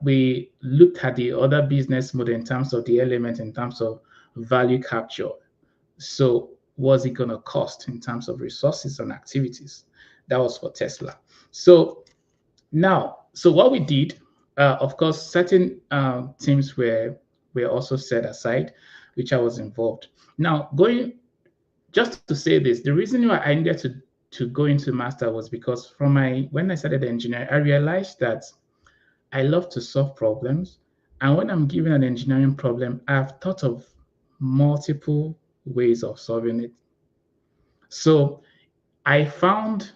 we looked at the other business model in terms of the element in terms of value capture. So what's it going to cost in terms of resources and activities? That was for Tesla. So now, so what we did, of course, certain teams were also set aside, which I was involved. Now, going just to say this, the reason why I needed to to go into master was because from my when I started engineering, I realized that I love to solve problems. And when I'm given an engineering problem, I've thought of multiple ways of solving it. So I found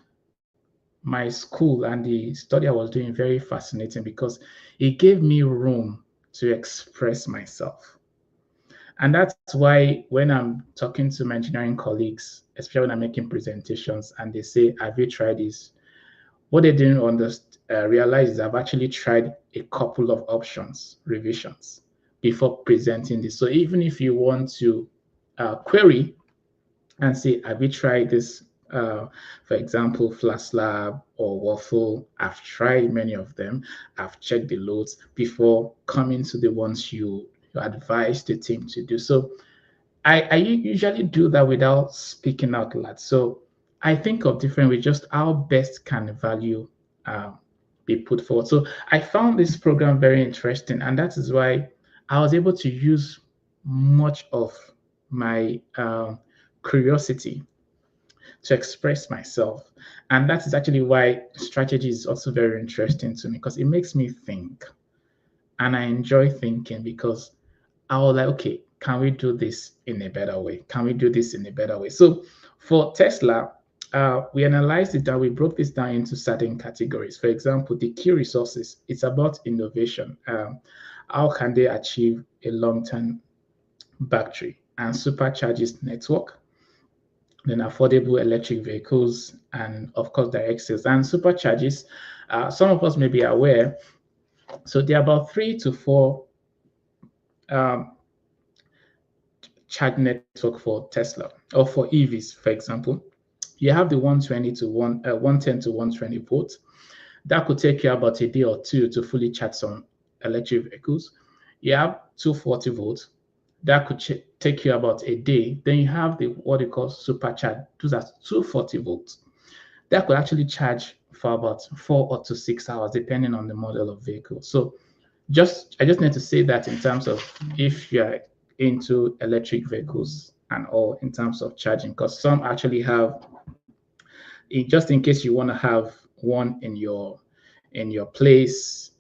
my school and the study I was doing very fascinating because it gave me room to express myself. And that's why when I'm talking to my engineering colleagues, especially when I'm making presentations and they say, "Have you tried this?" What they didn't realize is I've actually tried a couple of options, revisions, before presenting this. So even if you want to query and say, "Have you tried this?" For example, FlashLab or Waffle. I've tried many of them. I've checked the loads before coming to the ones you advise the team to do. So I usually do that without speaking out loud. So I think of different ways, just how best can value um, be put forward. So I found this program very interesting, and that is why I was able to use much of my curiosity to express myself. And that is actually why strategy is also very interesting to me because it makes me think. And I enjoy thinking because I was like, okay, can we do this in a better way? Can we do this in a better way? So for Tesla, we analyzed it and we broke this down into certain categories. For example, the key resources, it's about innovation. How can they achieve a long-term battery and supercharges network? Then affordable electric vehicles, and of course, direct sales and supercharges. Some of us may be aware. So there are about 3 to 4 um, charge network for Tesla or for EVs, for example. You have the 110 to 120 volts. That could take you about a day or two to fully charge some electric vehicles. You have 240 volts. That could take you about a day. Then you have the what they call supercharge. Those are 240 volts. That could actually charge for about 4 or to 6 hours, depending on the model of vehicle. So I just need to say that in terms of if you're into electric vehicles and all in terms of charging, because some actually have just in case you want to have one in your place,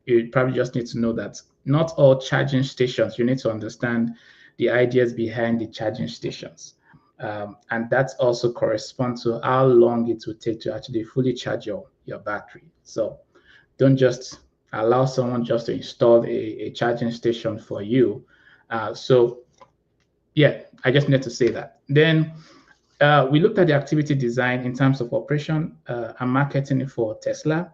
you probably just need to know that not all charging stations. You need to understand the ideas behind the charging stations, and that also corresponds to how long it will take to actually fully charge your battery. So don't just allow someone just to install a charging station for you. So yeah, I just need to say that. Then we looked at the activity design in terms of operation and marketing for Tesla.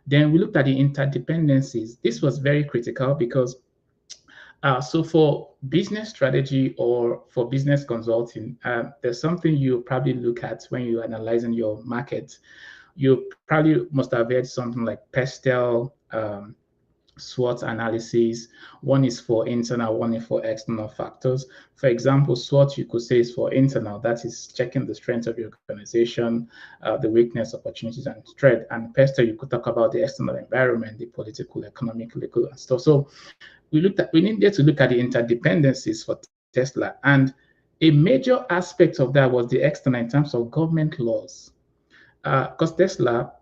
Then we looked at the interdependencies. This was very critical because so for business strategy or for business consulting, there's something you probably look at when you're analyzing your market. You probably must have heard something like PESTEL, SWOT analysis. One is for internal, one is for external factors. For example, SWOT you could say is for internal, that is checking the strength of your organization, the weakness, opportunities, and threat. And PESTEL, you could talk about the external environment, the political, economic, legal, and stuff. So we needed to look at the interdependencies for Tesla. And a major aspect of that was the external in terms of government laws. Because Tesla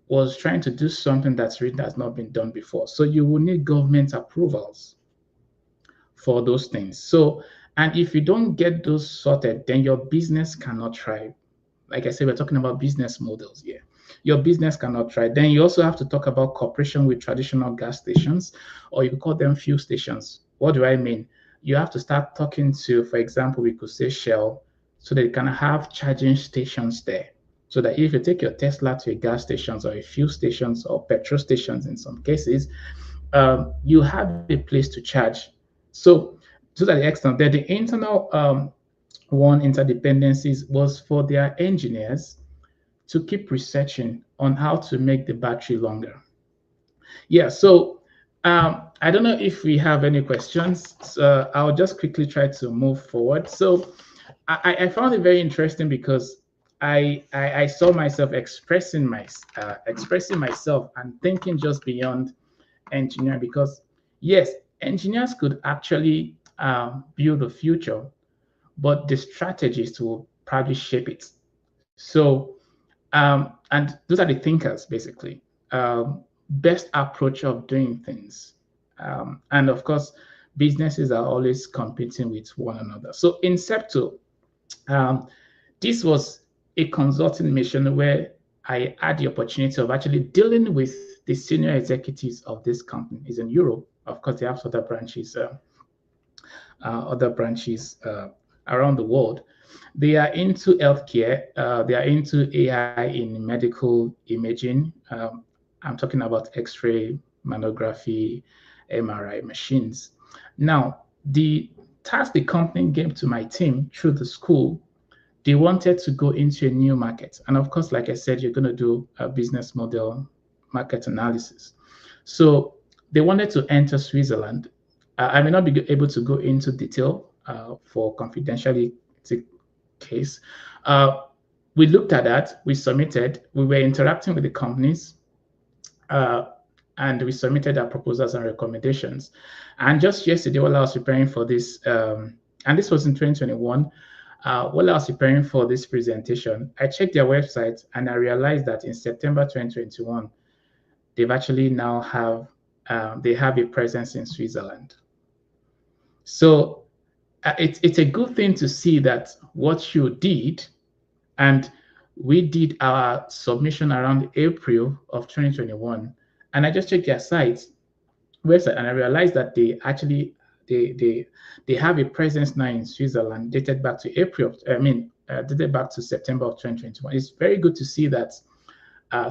was trying to do something that's really has not been done before. So you will need government approvals for those things. So, and if you don't get those sorted, then your business cannot thrive. Like I said, we're talking about business models here. Your business cannot thrive. Then you also have to talk about cooperation with traditional gas stations, or you call them fuel stations. What do I mean? You have to start talking to, for example, we could say Shell, so they can have charging stations there. So that if you take your Tesla to a gas stations or a fuel stations or petrol stations in some cases, you have a place to charge. So to that extent, that the internal one interdependencies was for their engineers to keep researching on how to make the battery longer. Yeah, so I don't know if we have any questions. So I'll just quickly try to move forward. So I found it very interesting because I saw myself expressing myself and thinking just beyond engineering because yes, engineers could actually build a future, but the strategists will probably shape it. So, and those are the thinkers basically. Best approach of doing things. And of course, businesses are always competing with one another. So in Septo, um, this was a consulting mission where I had the opportunity of actually dealing with the senior executives of this company. Is in Europe. Of course, they have other branches around the world. They are into healthcare. They are into AI in medical imaging. I'm talking about X-ray, mammography, MRI machines. Now, the task the company gave to my team through the school, they wanted to go into a new market. And of course, like I said, you're going to do a business model market analysis. So they wanted to enter Switzerland. I may not be able to go into detail for confidentiality case. Uh, we looked at that, we submitted, we were interacting with the companies, uh, and we submitted our proposals and recommendations. And just yesterday, while I was preparing for this, and this was in 2021, while I was preparing for this presentation, I checked their website and I realized that in September 2021, they've actually now they have a presence in Switzerland. So it's a good thing to see that what you did, and we did our submission around April of 2021, and I just checked their website, and I realized that they actually they have a presence now in Switzerland, dated back to dated back to September of 2021. It's very good to see that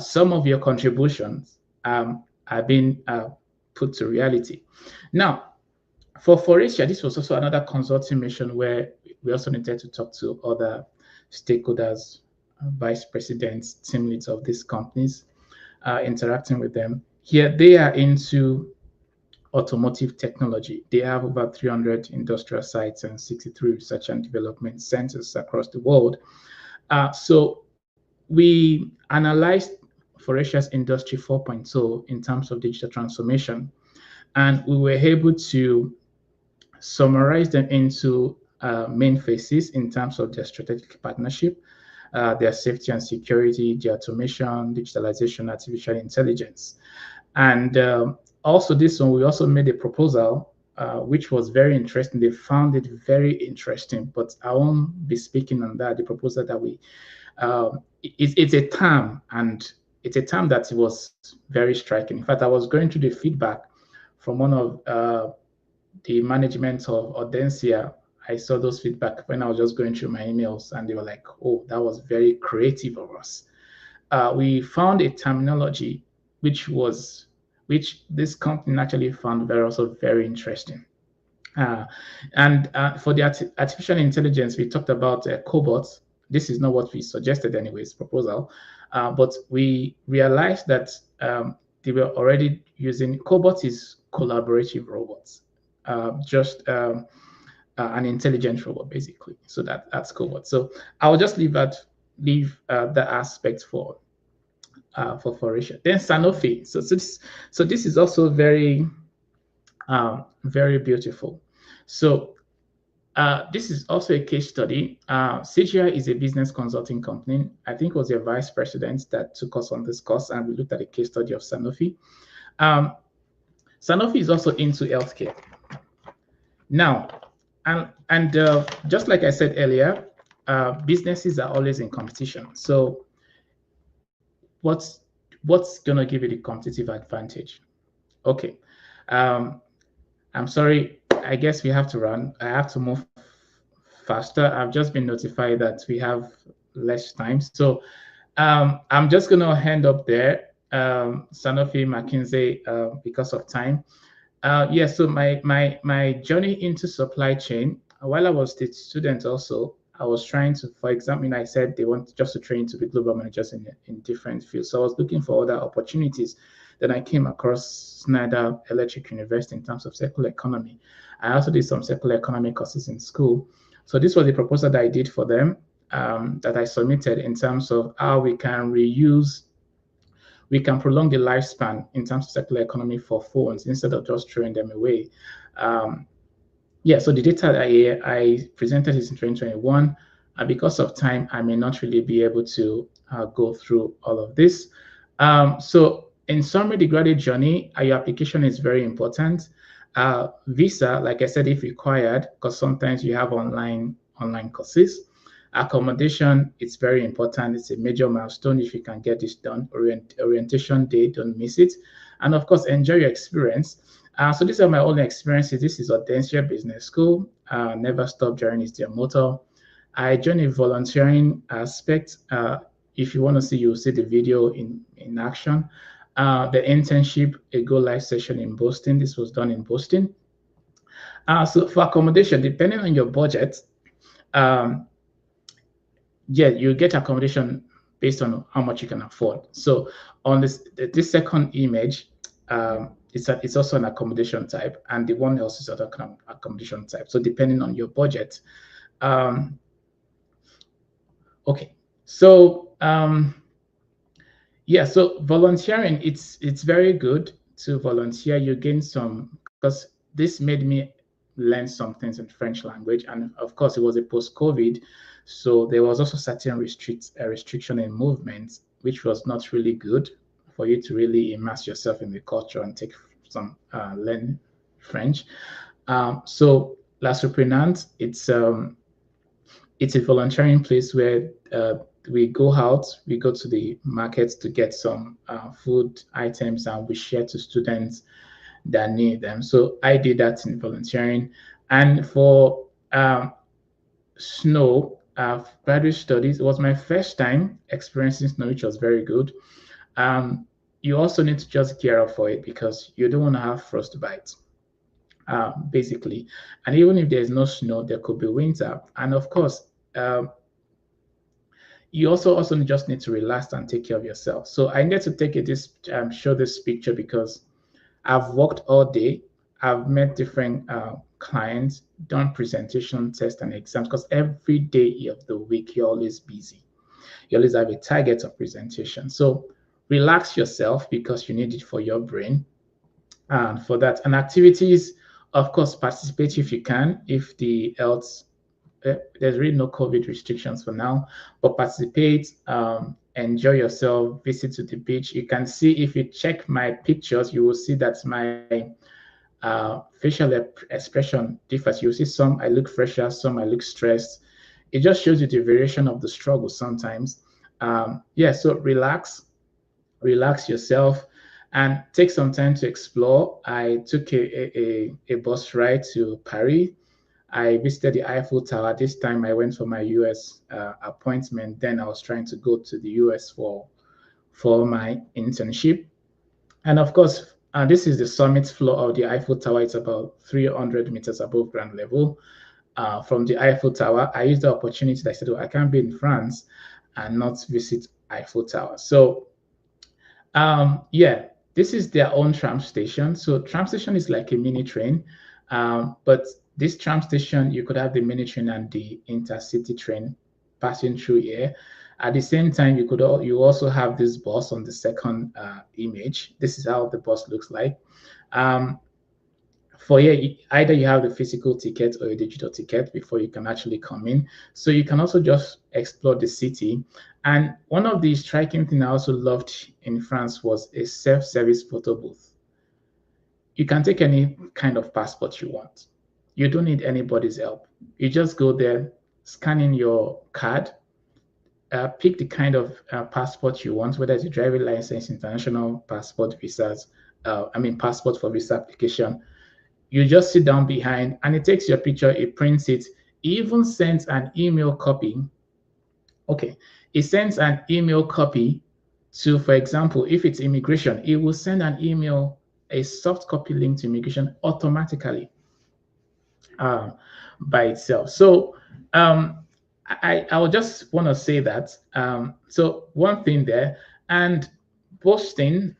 some of your contributions have been put to reality. Now, for Forestia, this was also another consulting mission where we also needed to talk to other stakeholders, vice presidents, team leads of these companies, interacting with them. Here, they are into automotive technology. They have about 300 industrial sites and 63 research and development centers across the world. So we analyzed Forestia's Industry 4.0 in terms of digital transformation, and we were able to summarize them into main phases in terms of their strategic partnership, their safety and security, their automation, digitalization, artificial intelligence. And also this one, we also made a proposal, which was very interesting. They found it very interesting, but I won't be speaking on that. The proposal that it's a term, and it's a term that was very striking. In fact, I was going through the feedback from one of the management of Audencia. I saw those feedback when I was just going through my emails, and they were like, "Oh, that was very creative of us." We found a terminology which this company actually found very interesting. And for the artificial intelligence, we talked about cobots. This is not what we suggested anyways, proposal, but we realized that they were already using cobots is collaborative robots, just an intelligent robot basically. So that's cobot. So I'll just leave that aspect for Forestia. Then Sanofi. So this is also very very beautiful. So this is also a case study. CGI is a business consulting company. I think it was their vice president that took us on this course, and we looked at a case study of Sanofi. Sanofi is also into healthcare. Now, and just like I said earlier, businesses are always in competition. So what's going to give you the competitive advantage? Okay. I'm sorry, I guess we have to run. I have to move faster. I've just been notified that we have less time. So I'm just going to hand up there, Sanofi, McKinsey, because of time. So my journey into supply chain, while I was a student also, I was trying to, for example, I said they want just to train to be global managers in different fields. So I was looking for other opportunities. Then I came across Schneider Electric University in terms of circular economy. I also did some circular economy courses in school. So this was the proposal that I did for them, that I submitted in terms of how we can prolong the lifespan in terms of circular economy for phones instead of just throwing them away. So the data I presented is in 2021. Because of time, I may not really be able to go through all of this. So in summary, the graduate journey, your application is very important. Visa, like I said, if required, because sometimes you have online courses. Accommodation, it's very important. It's a major milestone if you can get this done. Orientation day, don't miss it. And of course, enjoy your experience. So these are my own experiences. This is Audencia Business School. Never stop journey is their motto. I joined a volunteering aspect. If you want to see, you'll see the video in action. The internship, a go live session in Boston. This was done in Boston. So for accommodation, depending on your budget, yeah, you get accommodation based on how much you can afford. So on this second image, it's also an accommodation type, and the one else is other accommodation type. So depending on your budget. Okay, so yeah, so volunteering, it's very good to volunteer. You gain some, because this made me learn some things in French language, and of course it was a post-COVID, so there was also certain restriction in movement, which was not really good for you to really immerse yourself in the culture and take some learn French. So La Surprenante, it's a volunteering place where we go out, we go to the markets to get some food items, and we share to students that need them. So I did that in volunteering. And for snow, graduate studies, it was my first time experiencing snow, which was very good. You also need to just gear up for it because you don't want to have frostbite. Basically, and even if there's no snow, there could be winter, and of course, you also just need to relax and take care of yourself. So I need to take show this picture because I've worked all day. I've met different clients, done presentation, tests, and exams, because every day of the week you're always busy. You always have a target of presentation. So relax yourself because you need it for your brain. And for that, and activities, of course, participate if you can. If the health there's really no COVID restrictions for now, but participate, enjoy yourself, visit to the beach. You can see, if you check my pictures, you will see that my facial expression differs. You'll see some I look fresher, some I look stressed. It just shows you the variation of the struggle sometimes. Yeah, so relax yourself and take some time to explore. I took a bus ride to Paris. I visited the Eiffel Tower. This time I went for my US appointment. Then I was trying to go to the US for my internship. And of course, this is the summit floor of the Eiffel Tower. It's about 300 meters above ground level. From the Eiffel Tower, I used the opportunity. I said, well, I can't be in France and not visit Eiffel Tower. So yeah, this is their own tram station. So tram station is like a mini train, but this tram station, you could have the mini train and the intercity train passing through here. At the same time, you also have this bus on the second image. This is how the bus looks like. For here, either you have the physical ticket or a digital ticket before you can actually come in. So you can also just explore the city. And one of the striking things I also loved in France was a self-service photo booth. You can take any kind of passport you want. You don't need anybody's help. You just go there, scan in your card, pick the kind of passport you want, whether it's a driving license, international passport, visas, passport for visa application. You just sit down behind and it takes your picture, it prints it, even sends an email copy. Okay, it sends an email copy to, for example, if it's immigration, it will send an email, a soft copy link to immigration automatically by itself. So I would just want to say that. So one thing there, and Boston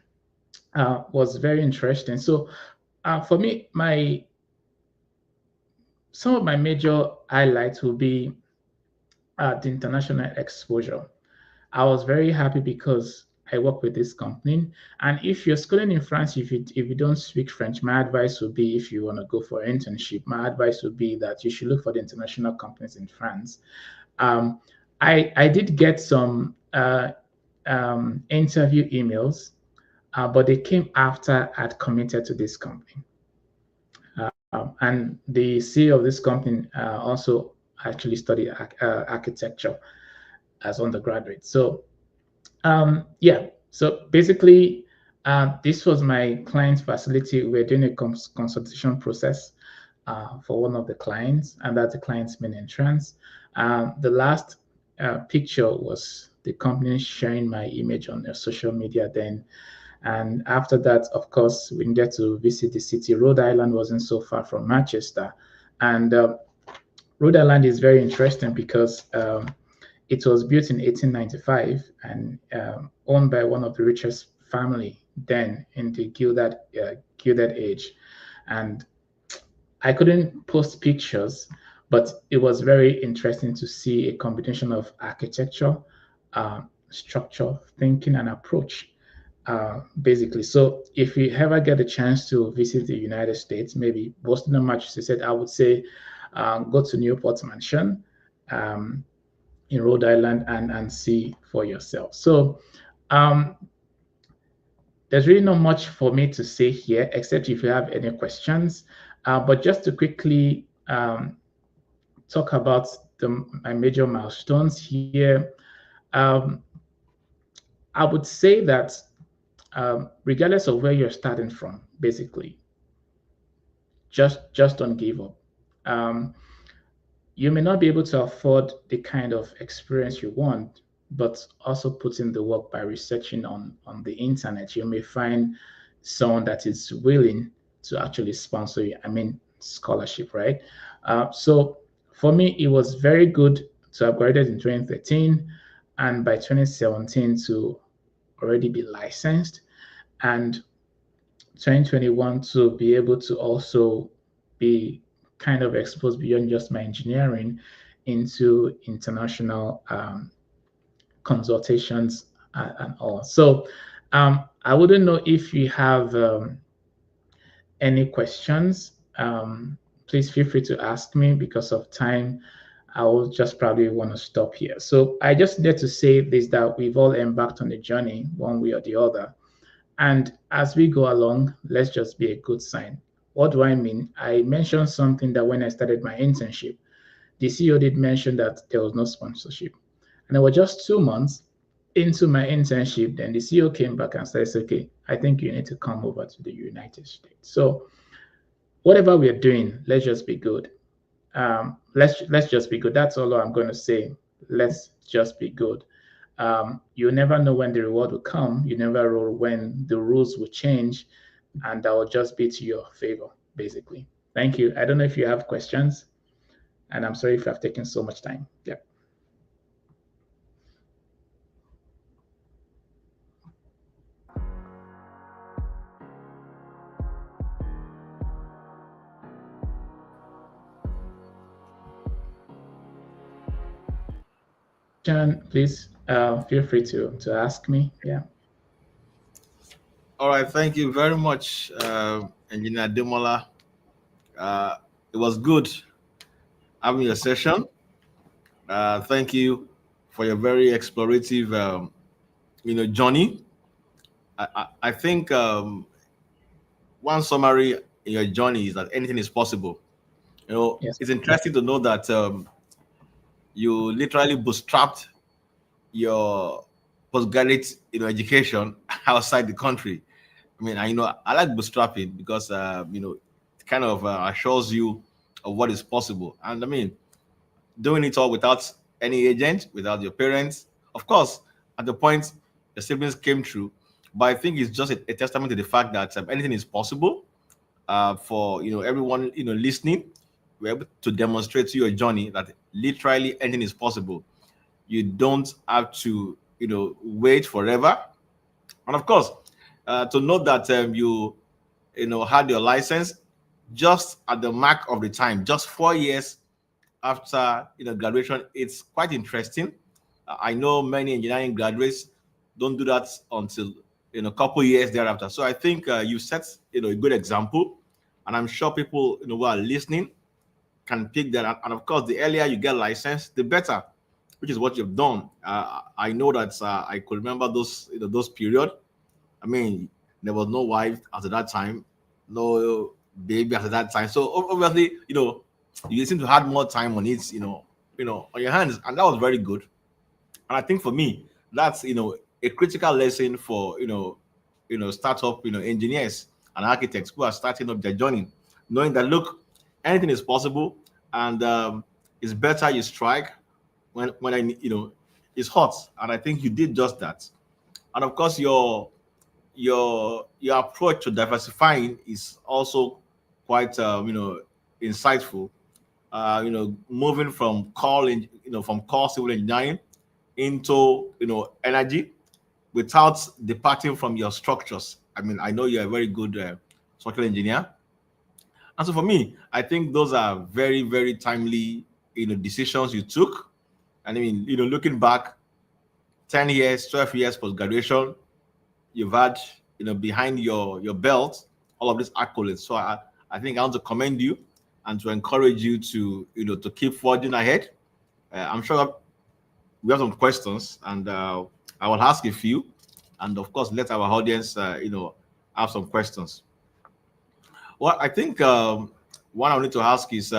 was very interesting. So for me, some of my major highlights will be the international exposure. I was very happy because I work with this company. And if you're schooling in France, if you don't speak French, my advice would be, if you want to go for an internship, my advice would be that you should look for the international companies in France. Um, I did get some interview emails, but they came after I'd committed to this company. And the CEO of this company also actually studied architecture as undergraduate. So yeah, so basically, this was my client's facility. We're doing a consultation process for one of the clients, and that's the client's main entrance. The last picture was the company sharing my image on their social media then. And after that, of course, we needed to visit the city. Rhode Island wasn't so far from Manchester. And Rhode Island is very interesting because it was built in 1895 and owned by one of the richest family then in the Gilded Age. And I couldn't post pictures, but it was very interesting to see a combination of architecture, structure, thinking, and approach. Basically, so if you ever get a chance to visit the United States, maybe Boston or Massachusetts, I would say go to Newport Mansion. In Rhode Island and see for yourself. So um, there's really not much for me to say here, except if you have any questions. But just to quickly talk about my major milestones here, um, I would say that regardless of where you're starting from, basically, just don't give up. Um, you may not be able to afford the kind of experience you want, but also put in the work by researching on the internet. You may find someone that is willing to actually sponsor you. I mean, scholarship, right? So for me, it was very good to have graduated in 2013 and by 2017 to already be licensed, and 2021 to be able to also be kind of exposed beyond just my engineering into international consultations and all. So I wouldn't know if you have any questions. Please feel free to ask me. Because of time, I will just probably want to stop here. So I just need to say this, that we've all embarked on a journey one way or the other. And as we go along, let's just be a good sign. What do I mean? I mentioned something that when I started my internship, the CEO did mention that there was no sponsorship. And it was just 2 months into my internship, then the CEO came back and said, okay, I think you need to come over to the United States. So whatever we're doing, let's just be good. Let's just be good. That's all I'm going to say. Let's just be good. You never know when the reward will come. You never know when the rules will change, and that will just be to your favor, basically. Thank you. I don't know if you have questions, and I'm sorry if I've taken so much time. Yeah. Please feel free to ask me. Yeah. All right, thank you very much, Engineer Ademola. It was good having your session. Thank you for your very explorative, journey. I think one summary in your journey is that anything is possible. Yes. It's interesting to know that you literally bootstrapped your postgraduate, education outside the country. I mean, I like bootstrapping because, it kind of assures you of what is possible. And I mean, doing it all without any agent, without your parents. Of course, at the point your siblings came through, but I think it's just a testament to the fact that anything is possible. For everyone listening, we're able to demonstrate to your journey that literally anything is possible. You don't have to wait forever. And of course, to note that had your license just at the mark of the time, just 4 years after graduation. It's quite interesting. I know many engineering graduates don't do that until a couple years thereafter. So I think you set a good example, and I'm sure people who are listening can pick that up. And of course, the earlier you get licensed, the better. which is what you've done. I know that I could remember those those period. I mean, there was no wife at that time, no baby at that time. So obviously, you seem to have more time on it, on your hands, and that was very good. And I think for me, that's a critical lesson for startup engineers and architects who are starting up their journey, knowing that look, anything is possible, and it's better you strike when it's hot. And I think you did just that. And of course, your approach to diversifying is also quite insightful. Moving from from core civil engineering into energy without departing from your structures. I mean, I know you're a very good structural engineer, and so for me, I think those are very very timely decisions you took. And I mean, looking back, 10 years, 12 years post graduation, you've had behind your belt all of these accolades. So I think I want to commend you and to encourage you to to keep forging ahead. I'm sure we have some questions, and I will ask a few, and of course let our audience have some questions. Well, I think one I need to ask is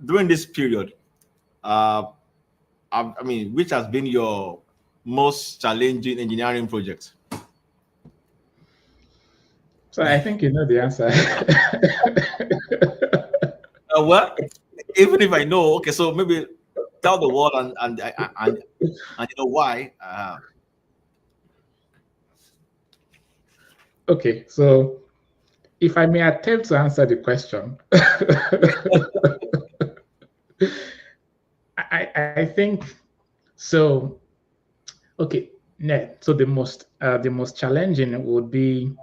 during this period, uh, I mean, which has been your most challenging engineering project? So I think you know the answer. Well, even if I know, okay, so maybe tell the world and why. Okay, so if I may attempt to answer the question, I think so. Okay, so the most challenging would be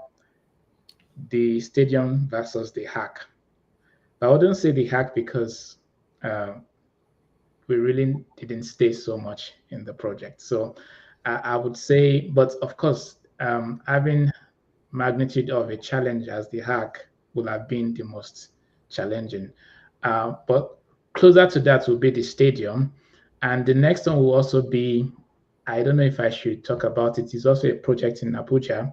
the stadium versus the hack. But I wouldn't say the hack because uh, we really didn't stay so much in the project. So I would say, but of course, having magnitude of a challenge as the hack would have been the most challenging. But closer to that will be the stadium. And the next one will also be, I don't know if I should talk about it. It's also a project in Abuja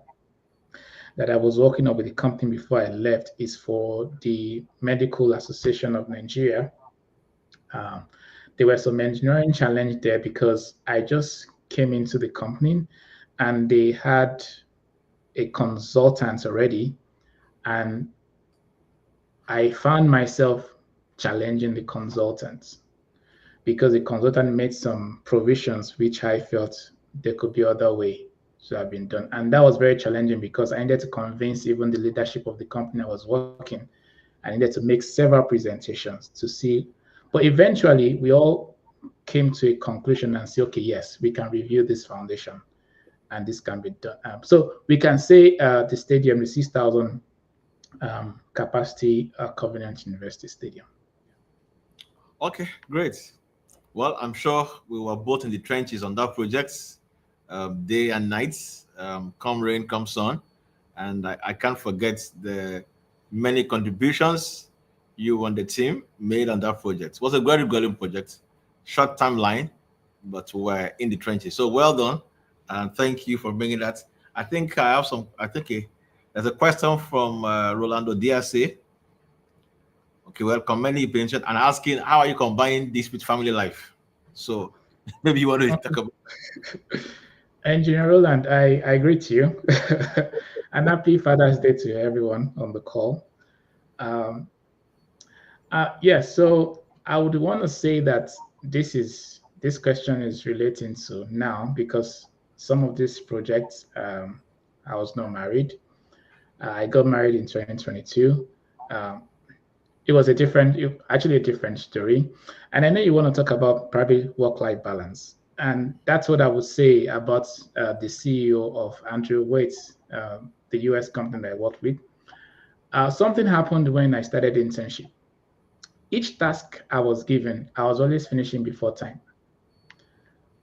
that I was working on with the company before I left. Is for the Medical Association of Nigeria. Um, there were some engineering challenge there because I just came into the company and they had a consultant already, and I found myself challenging the consultants because the consultant made some provisions which I felt there could be other way to have been done. And that was very challenging because I needed to convince even the leadership of the company I was working. I needed to make several presentations to see. But eventually we all came to a conclusion and say, okay, yes, we can review this foundation and this can be done. So we can say the stadium, the 6,000 capacity Covenant University Stadium. Okay, great. Well, I'm sure we were both in the trenches on that project, day and night, come rain, come sun. And I can't forget the many contributions you and the team made on that project. It was a very good project, short timeline, but we were in the trenches. So well done, and thank you for bringing that. I think I have some. I think there's a question from Rolando DSA. Okay, welcome. Many pension and asking how are you combining this with family life? So maybe you want to talk about. Engineer Roland, I greet you. And happy Father's Day to everyone on the call. Yes, so I would want to say that this question is relating to now because some of these projects, I was not married. I got married in 2022. Um, it was actually a different story. And I know you want to talk about probably work-life balance. And that's what I would say about the CEO of Andrew Waits, the US company that I worked with. Something happened when I started internship. Each task I was given, I was always finishing before time.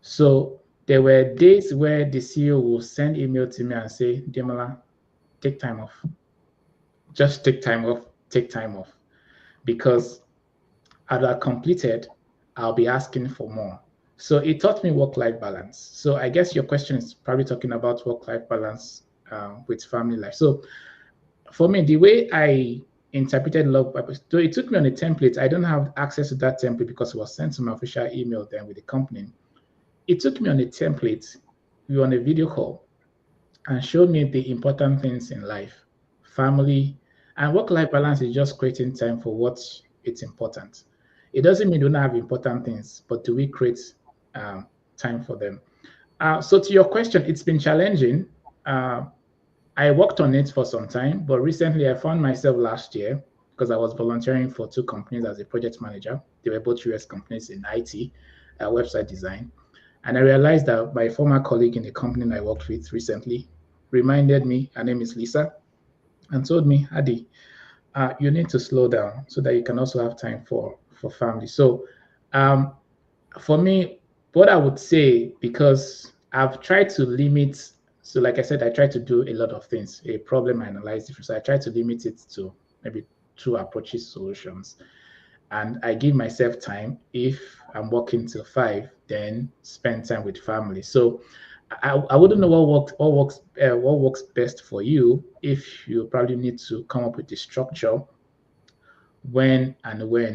So there were days where the CEO will send email to me and say, Demola, take time off. Just take time off. Because as I completed, I'll be asking for more. So it taught me work-life balance. So I guess your question is probably talking about work-life balance with family life. So for me, the way I interpreted love purpose, so it took me on a template. I don't have access to that template because it was sent to my official email then with the company. It took me on a template. We were on a video call and showed me the important things in life, family, and work-life balance is just creating time for what it's important. It doesn't mean we don't have important things, but do we create um, time for them? So to your question, it's been challenging. Uh, I worked on it for some time, but recently I found myself last year because I was volunteering for two companies as a project manager. They were both US companies in IT, website design. And I realized that my former colleague in the company I worked with recently reminded me, her name is Lisa, and told me, Adi, you need to slow down so that you can also have time for family. So um, for me, what I would say, because I've tried to limit, so like I said, I try to do a lot of things, a problem I analyze different. So I try to limit it to maybe two approaches, solutions. And I give myself time. If I'm working till 5, then spend time with family. So I wouldn't know what works best for you. If you probably need to come up with the structure when,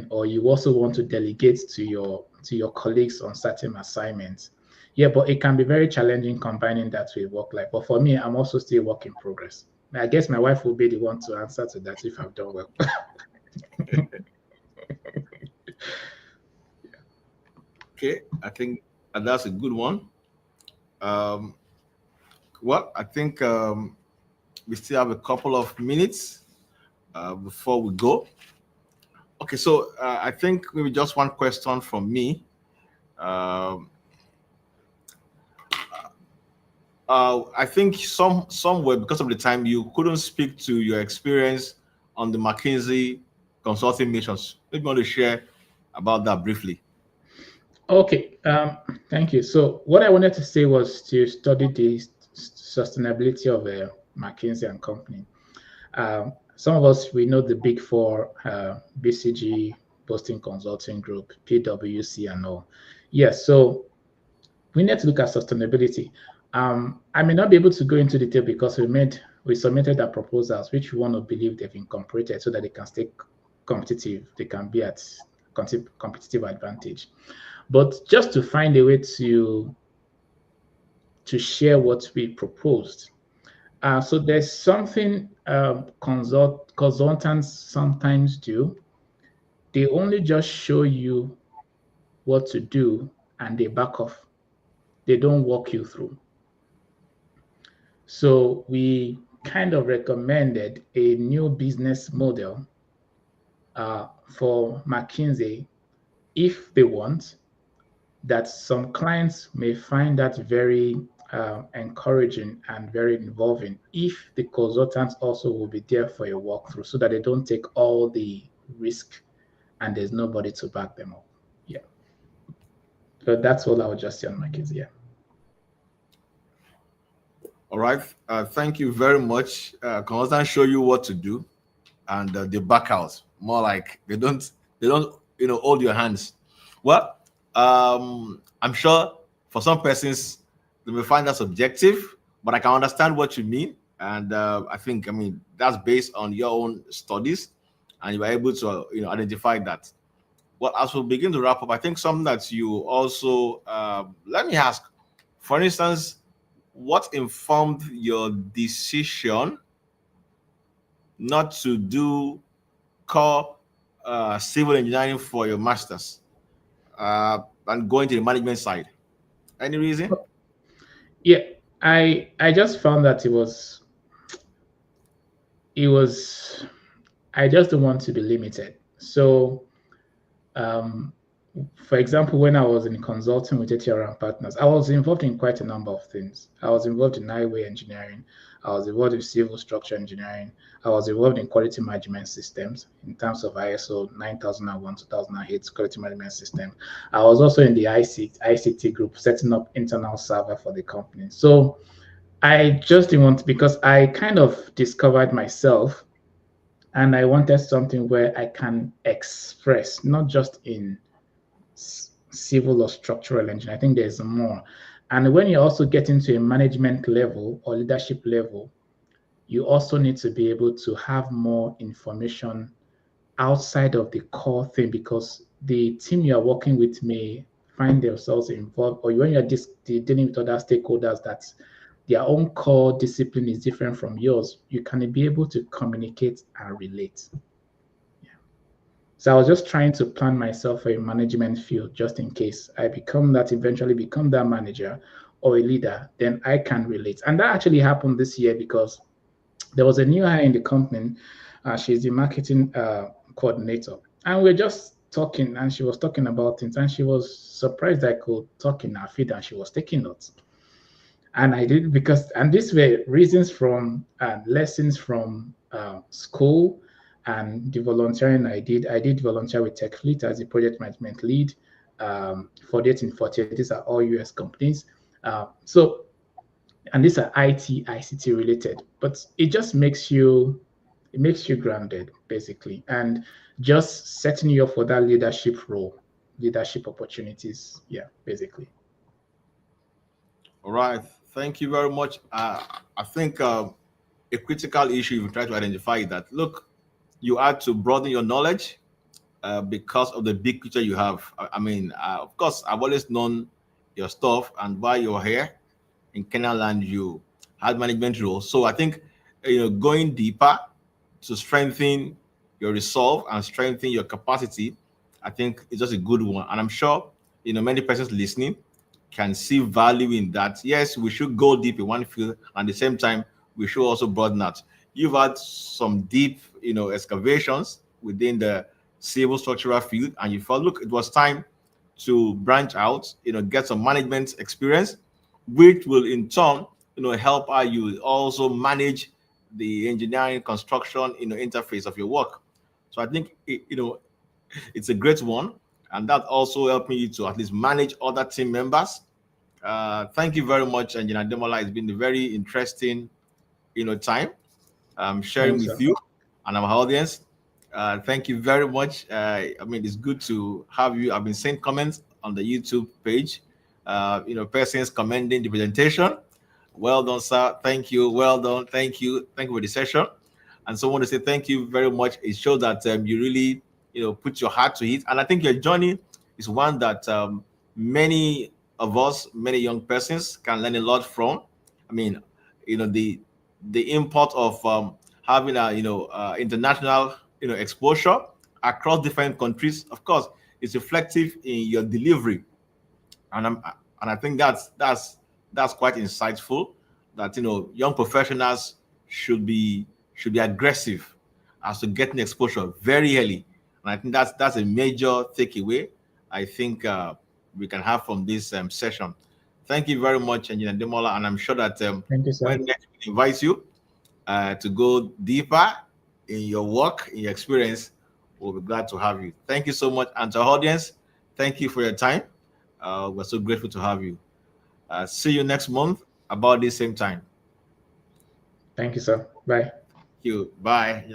or you also want to delegate to your colleagues on certain assignments. Yeah, but it can be very challenging combining that with work life. But for me, I'm also still work in progress. I guess my wife will be the one to answer to that if I've done well. Okay, I think that's a good one. Um, well, I think we still have a couple of minutes before we go. Okay, so I think maybe just one question from me. Um, I think somewhere because of the time you couldn't speak to your experience on the McKinsey consulting missions. Maybe you want to share about that briefly. Okay, thank you. So what I wanted to say was to study the sustainability of McKinsey and Company. Some of us, we know the big four, BCG, Boston Consulting Group, PwC, and all. Yes, so we need to look at sustainability. I may not be able to go into detail because we submitted our proposals, which we want to believe they've incorporated so that they can stay competitive, they can be at competitive advantage. But just to find a way to share what we proposed. So there's something consultants sometimes do. They only just show you what to do and they back off. They don't walk you through. So we kind of recommended a new business model for McKinsey if they want, that some clients may find that very encouraging and very involving if the consultants also will be there for a walkthrough so that they don't take all the risk and there's nobody to back them up. Yeah. So that's all I would just say on my case. Yeah. All right. Thank you very much. Consultants show you what to do, and they back out. More like they don't hold your hands. Well, I'm sure for some persons they may find that subjective, but I can understand what you mean, and I mean that's based on your own studies, and you were able to identify that. Well, as we begin to wrap up, I think something that you also let me ask, for instance, what informed your decision not to do core civil engineering for your masters and going to the management side? Any reason? Yeah. I just found that it was I just don't want to be limited. So um for example, when I was in consulting with ATR and partners, I was involved in quite a number of things. I was involved in highway engineering. I was involved in civil structure engineering. I was involved in quality management systems in terms of ISO 9001, 2008 quality management system. I was also in the ICT group, setting up internal server for the company. So I just didn't want to, because I kind of discovered myself and I wanted something where I can express, not just in civil or structural engineering. I think there's more. And when you also get into a management level or leadership level, you also need to be able to have more information outside of the core thing, because the team you are working with may find themselves involved, or when you're dealing with other stakeholders that their own core discipline is different from yours, you can be able to communicate and relate. Yeah. So I was just trying to plan myself for a management field just in case I eventually become that manager or a leader, then I can relate. And that actually happened this year because there was a new hire in the company. She's the marketing coordinator. And we're just talking, and she was talking about things, and she was surprised I could talk in her feed, and she was taking notes. And I did and these were reasons from lessons from school and the volunteering I did. I did volunteer with Tech Fleet as a project management lead for Dating 48. These are all US companies. And these are ICT related, but it makes you grounded basically, and just setting you up for that leadership role, leadership opportunities. Yeah, basically. All right. Thank you very much. I think a critical issue you try to identify is that look, you had to broaden your knowledge because of the big picture you have. I mean, of course, I've always known your stuff, and while you're here in Kenya land, you had management roles. So I think going deeper to strengthen your resolve and strengthen your capacity, I think it's just a good one. And I'm sure many persons listening can see value in that. Yes, we should go deep in one field, and at the same time, we should also broaden out. You've had some deep, excavations within the civil structural field, and you felt, look, it was time to branch out, get some management experience, which will in turn, help you also manage the engineering construction, interface of your work. So I think, it's a great one, and that also helped me to at least manage other team members. Thank you very much, Engineer Ademola. It's been a very interesting, time sharing Thanks, with sir. you and our audience. Thank you very much. I mean, it's good to have you. I've been seeing comments on the YouTube page. Persons commending the presentation. Well done, sir. Thank you. Well done. Thank you. Thank you for the session. And so I want to say thank you very much. It shows that you really, put your heart to it. And I think your journey is one that many of us, many young persons can learn a lot from. I mean, the import of having a international exposure across different countries, of course, is reflective in your delivery, and I think that's quite insightful. That young professionals should be aggressive as to getting exposure very early, and I think that's a major takeaway. I think we can have from this session. Thank you very much, Engineer Demola, and I'm sure that Thank you, sir. when next we invite you to go deeper in your work, in your experience, we'll be glad to have you. Thank you so much. And to our audience, thank you for your time. We're so grateful to have you. See you next month about this same time. Thank you, sir. Bye. Thank you. Bye.